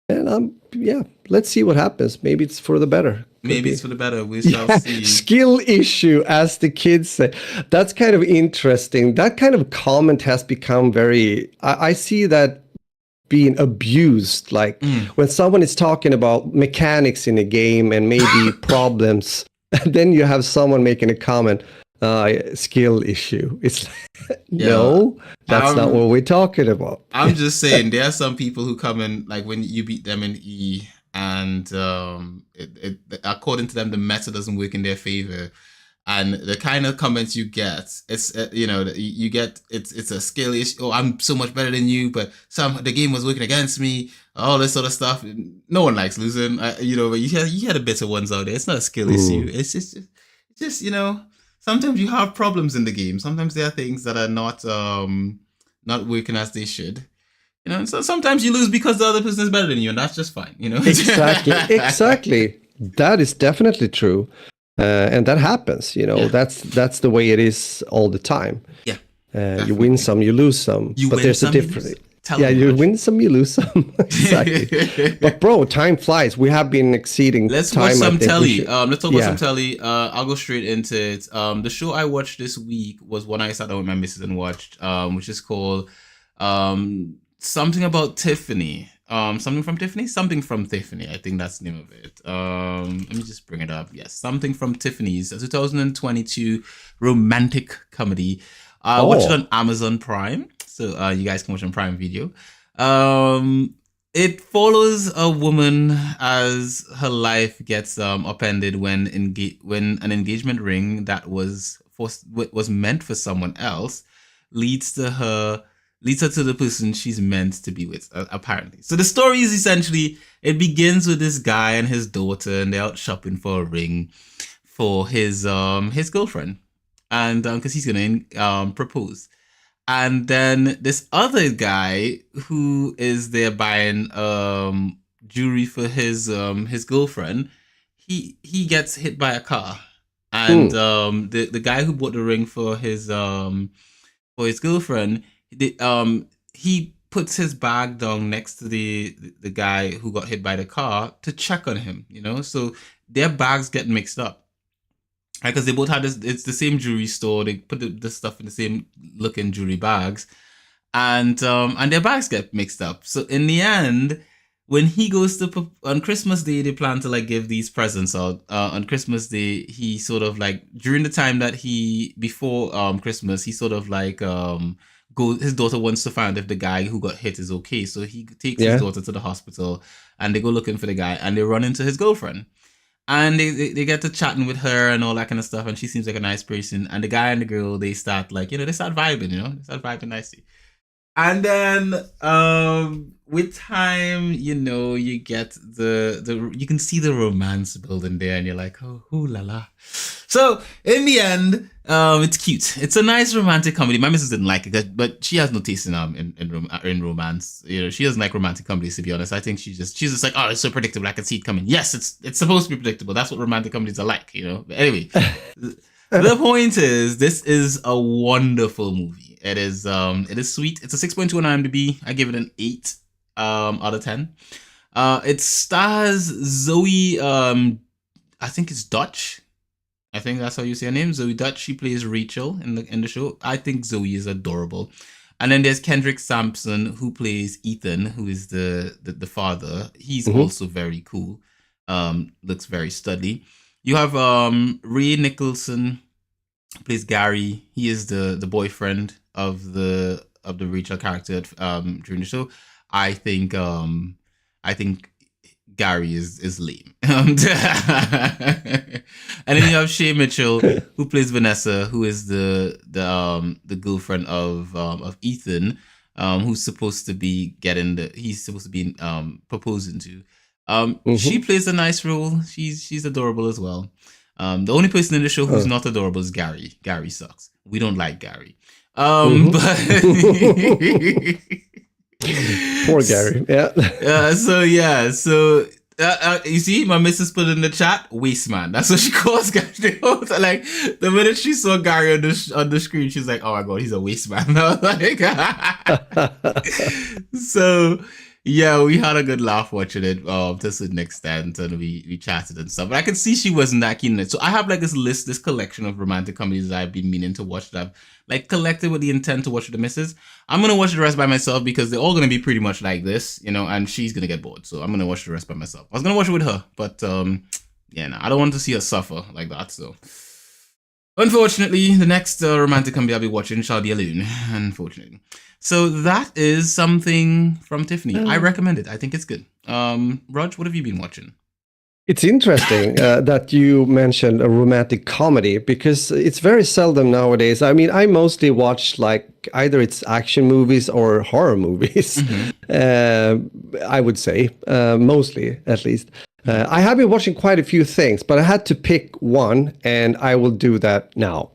yeah. Let's see what happens. Maybe it's for the better. Could maybe it's be. for the better. We shall Yeah, see. skill issue, as the kids say. That's kind of interesting. That kind of comment has become very. I see that being abused. Like Mm, when someone is talking about mechanics in a game and maybe problems, then you have someone making a comment, skill issue. It's like, yeah, no, that's not what I'm we're talking about. I'm just saying there are some people who come in like when you beat them in E, and according to them the meta doesn't work in their favor, and the kind of comments you get, it's you get it's a skill issue. Oh, I'm so much better than you, but the game was working against me. All this sort of stuff. No one likes losing, but you had a bit of ones out there. It's not a skill issue. Mm, It's just sometimes you have problems in the game. Sometimes there are things that are not working as they should. And so sometimes you lose because the other person is better than you, and that's just fine. exactly, exactly. That is definitely true, and that happens. Yeah, That's the way it is all the time. yeah, You win definitely. some, you lose some, You but win there's a some, you lose difference. some. Tell Yeah, me, you Raj. win some, you lose some. Exactly. But bro, time flies. We have been exceeding Let's watch time. I some think we telly. should. Let's talk about some Yeah. telly. I'll go straight into it. The show I watched this week was one I sat down with my missus and watched, which is called something about Tiffany. Something from Tiffany. Something from Tiffany. I think that's the name of it. Let me just bring it up. Yes, something from Tiffany's. A 2022 romantic comedy. Watch it Oh. on Amazon Prime, so you guys can watch on Prime Video. Um, it follows a woman as her life gets upended when an engagement ring that was meant for someone else leads to her leads her to the person she's meant to be with, apparently. So the story is essentially, it begins with this guy and his daughter, and they're out shopping for a ring for his girlfriend, and because he's gonna propose. And then this other guy who is there buying jewelry for his girlfriend, he gets hit by a car, and Hmm. the guy who bought the ring for his girlfriend, he puts his bag down next to the guy who got hit by the car to check on him. So their bags get mixed up, because they both had this. It's the same jewelry store. They put the stuff in the same looking jewelry bags, and their bags get mixed up. So in the end, when he goes to on Christmas Day, they plan to like give these presents out. On Christmas Day, he sort of like, during the time that he before Christmas, he sort of like go. His daughter wants to find if the guy who got hit is okay, so he takes his Yeah. daughter to the hospital, and they go looking for the guy, and they run into his girlfriend, and they get to chatting with her and all that kind of stuff, and she seems like a nice person, and the guy and the girl, they start like, they start vibing, they start vibing nicely. And then with time, you get the you can see the romance building there, and you're like, oh, ooh la la. So in the end, it's cute. It's a nice romantic comedy. My missus didn't like it, but she has no taste in romance. She doesn't like romantic comedies, to be honest. I think she's just like, oh, it's so predictable. I can see it coming. Yes, it's supposed to be predictable. That's what romantic comedies are like. But anyway, the point is, this is a wonderful movie. It is sweet. It's a 6.2 on IMDb. I give it an 8 out of 10. It stars Zoe, I think it's Dutch. I think that's how you say her name, Zoe Dutch. She plays Rachel in the show. I think Zoe is adorable. And then there's Kendrick Sampson, who plays Ethan, who is the father. He's Hmm. also very cool. Looks very studly. You have Ray Nicholson, plays Gary. He is the boyfriend of the Rachel character during the show. I think Gary is lame. And then you have Shay Mitchell, who plays Vanessa, who is the girlfriend of Ethan, who's supposed to be he's supposed to be proposing to. She Hmm. plays a nice role. She's adorable as well. The only person in the show who's Oh. not adorable is Gary. Gary sucks. We don't like Gary. Hmm. But Poor Gary. Yeah. so yeah, so you see, my missus put in the chat, waste man. That's what she calls Gary. Like the minute she saw Gary on the screen, she's like, "Oh my god, he's a waste man." I was like, so yeah, we had a good laugh watching it to a certain extent, and we chatted and stuff. But I could see she wasn't that keen on it. So I have like this collection of romantic comedies that I've been meaning to watch that I've like collected with the intent to watch with the missus. I'm gonna watch the rest by myself because they're all gonna be pretty much like this, and she's gonna get bored. So I'm gonna watch the rest by myself. I was gonna watch it with her, but yeah, no, I don't want to see her suffer like that. So unfortunately, the next romantic comedy I'll be watching shall be alone. Unfortunately. So that is something from Tiffany. I recommend it. I think it's good. Raj, what have you been watching? It's interesting that you mentioned a romantic comedy because it's very seldom nowadays. I mean, I mostly watch like either it's action movies or horror movies. Mm-hmm. I would say mostly, at least. I have been watching quite a few things, but I had to pick one, and I will do that now.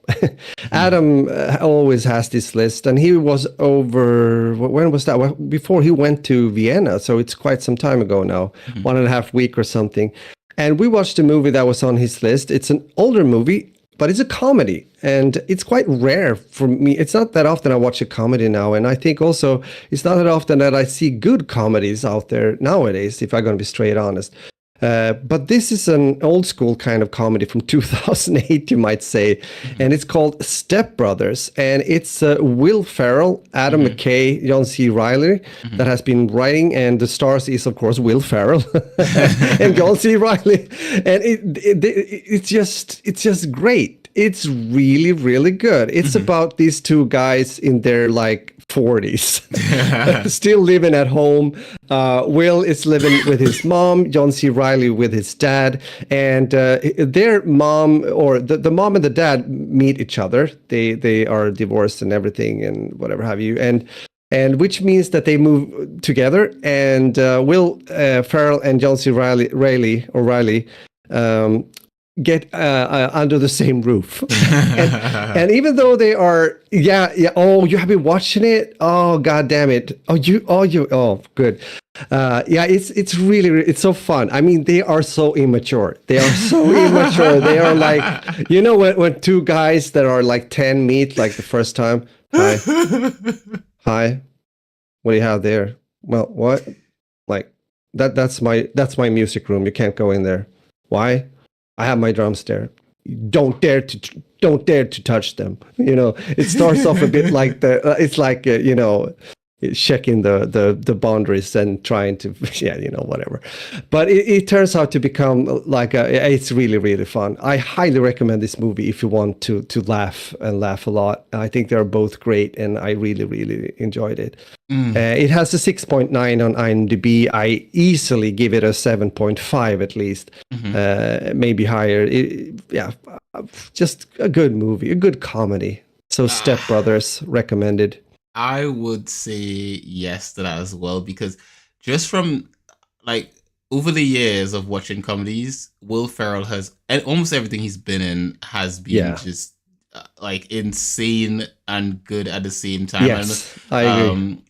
Adam always has this list, and he was over. When was that? Well, before he went to Vienna, so it's quite some time ago now, Mm-hmm. 1.5 week or something. And we watched a movie that was on his list. It's an older movie, but it's a comedy, and it's quite rare for me. It's not that often I watch a comedy now, and I think also it's not that often that I see good comedies out there nowadays, if I'm going to be straight honest. But this is an old school kind of comedy from 2008, you might say, Mm-hmm. and it's called Step Brothers, and it's Will Ferrell, Adam Mm-hmm. McKay, John C. Reilly that has been writing, and the stars is of course Will Ferrell and John C. Reilly, and it's just great. It's really really good. It's Mm-hmm. about these two guys in their like 40s, still living at home. Will is living with his mom, John C. Reilly with his dad, and their mom, or the mom and the dad meet each other. They are divorced and everything and whatever have you, and which means that they move together. And Will Ferrell and John C. Reilly get under the same roof. And even though they are, yeah, oh, you have been watching it? Oh, god damn it. Oh, good. Yeah, it's really, it's so fun. I mean, they are so immature. They are so immature. They are like, when two guys that are like 10 meet like the first time. Hi, what do you have there? Well, what? Like that's my music room. You can't go in there. Why? I have my drums there. Don't dare to touch them. It starts off a bit like it's like checking the boundaries and trying to whatever. But it turns out to become like it's really really fun. I highly recommend this movie if you want to laugh and laugh a lot. I think they're both great, and I really really enjoyed it. It has a 6.9 on IMDb. I easily give it a 7.5 at least, maybe higher. Yeah, just a good movie, a good comedy. So Step Brothers recommended. I would say yes to that as well, because just from like over the years of watching comedies, Will Ferrell has, and almost everything he's been in has been Yeah. just like insane and good at the same time. Yes, I agree.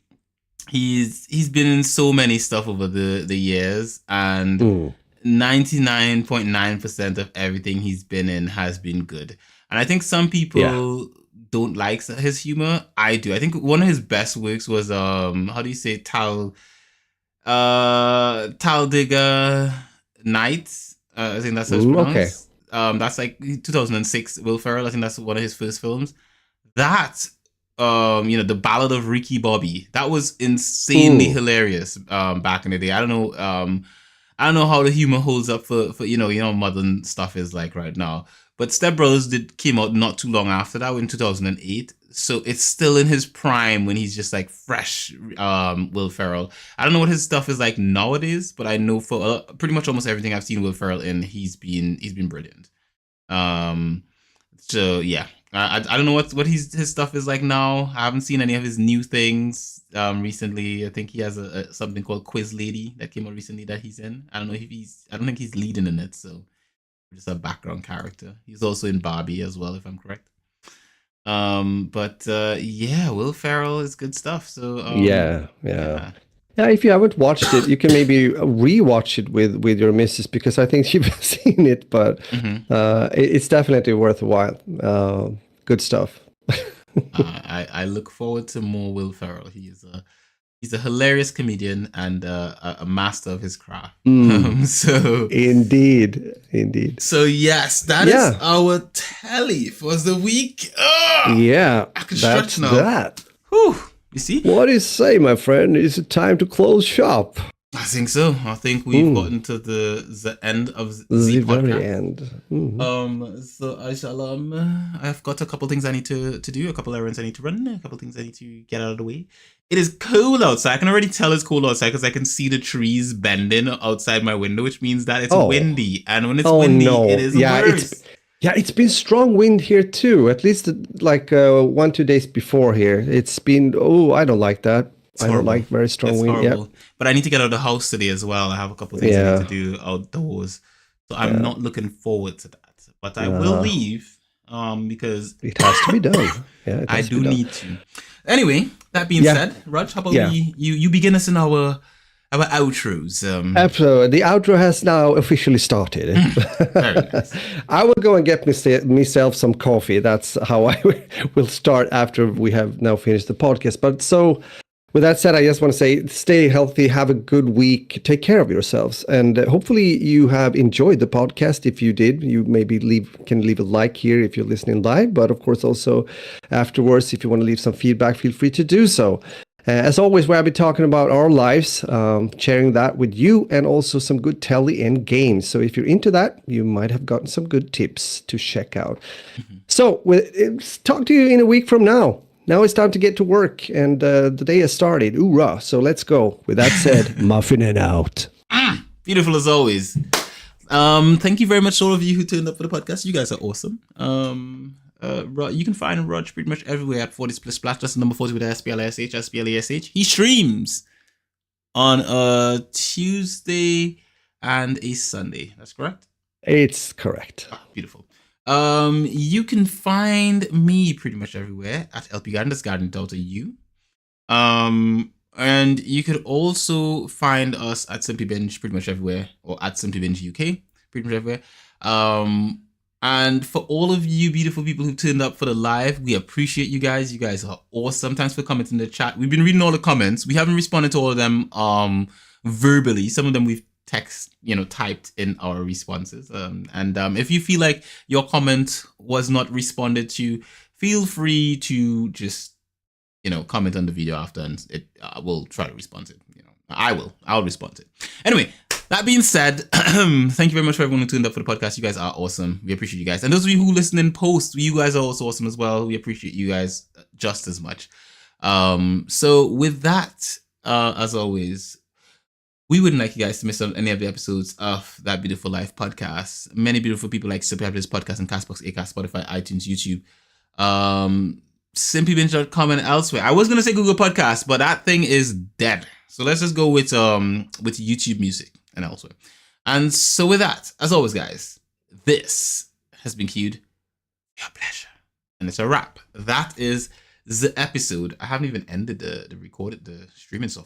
He's been in so many stuff over the years, and 99.9% of everything he's been in has been good. And I think some Yeah. people don't like his humor. I do. I think one of his best works was how do you say Talladega Nights? I think that's how it's Okay. pronounced. That's like 2006. Will Ferrell. I think that's one of his first films. That the Ballad of Ricky Bobby. That was insanely hilarious back in the day. I don't know how the humor holds up for modern stuff is like right now. But Step Brothers came out not too long after that in 2008. So it's still in his prime when he's just like fresh Will Ferrell. I don't know what his stuff is like nowadays, but I know for pretty much almost everything I've seen Will Ferrell in, he's been brilliant. So yeah, I don't know what his stuff is like now. I haven't seen any of his new things recently. I think he has a something called Quiz Lady that came out recently that he's in. I don't know if I don't think he's leading in it, so just a background character. He's also in Barbie as well, if I'm correct. But yeah, Will Ferrell is good stuff. So Yeah. If you haven't watched it, you can maybe rewatch it with your missus, because I think you've seen it, but it's definitely worthwhile. Good stuff. I look forward to more Will Ferrell. He's a hilarious comedian and a master of his craft. So Indeed. So yes, that is our tally for the week. Yeah, I can stretch now. That. Whew. You see? What do you say, my friend? Is it time to close shop? I think so. I think we've gotten to the end of the podcast. Very end. So I shall I've got a couple things I need to do, a couple errands I need to run, a couple things I need to get out of the way. It is cold outside. I can already tell it's cold outside because I can see the trees bending outside my window, which means that it's windy. And when it's windy, it is worse. It's been strong wind here too. At least like 1-2 days before here. It's been, I don't like that. I don't like very strong wind. Yeah. But I need to get out of the house today as well. I have a couple of things I need to do outdoors. So I'm not looking forward to that. But I will leave because it has to be done. Yeah, I do need to. Anyway, that being said, Raj, how about you begin us in our outros? Absolutely. The outro has now officially started. Very nice. I will go and get myself some coffee. That's how I will start after we have now finished the podcast. But so, with that said, I just want to say, stay healthy, have a good week, take care of yourselves, and hopefully you have enjoyed the podcast. If you did, you maybe can leave a like here if you're listening live, but of course also afterwards, if you want to leave some feedback, feel free to do so. As always, where I'll be talking about our lives, sharing that with you, and also some good tele and games. So if you're into that, you might have gotten some good tips to check out. So talk to you in a week from now. Now it's time to get to work, and the day has started. Hoorah! So let's go. With that said, muffin out. Beautiful as always. Thank you very much to all of you who turned up for the podcast. You guys are awesome. You can find Raj pretty much everywhere at 40 Split Splash. That's the number 40 with SPLASH. He streams on a Tuesday and a Sunday. That's correct? It's correct. Beautiful. You can find me pretty much everywhere at LP Garden. That's Garden Delta U. And you could also find us at Simply Binge pretty much everywhere, or at Simply Binge UK pretty much everywhere. And for all of you beautiful people who turned up for the live, we appreciate you guys. You guys are awesome. Thanks for commenting in the chat. We've been reading all the comments. We haven't responded to all of them verbally. Some of them we've typed in our responses. And if you feel like your comment was not responded to, feel free to just comment on the video after, and we'll try to respond to it. I'll respond to it. Anyway, that being said, thank you very much for everyone who tuned up for the podcast. You guys are awesome. We appreciate you guys. And those of you who listen in post, you guys are also awesome as well. We appreciate you guys just as much. So with that, as always, we wouldn't like you guys to miss out on any of the episodes of That Beautiful Life podcast. Many beautiful people like Simply Have This podcast on Castbox, Acast, Spotify, iTunes, YouTube, simplybinge.com and elsewhere. I was going to say Google Podcasts, but that thing is dead. So let's just go with YouTube Music and elsewhere. And so with that, as always, guys, this has been Cued. Your pleasure. And it's a wrap. That is the episode. I haven't even ended the streaming so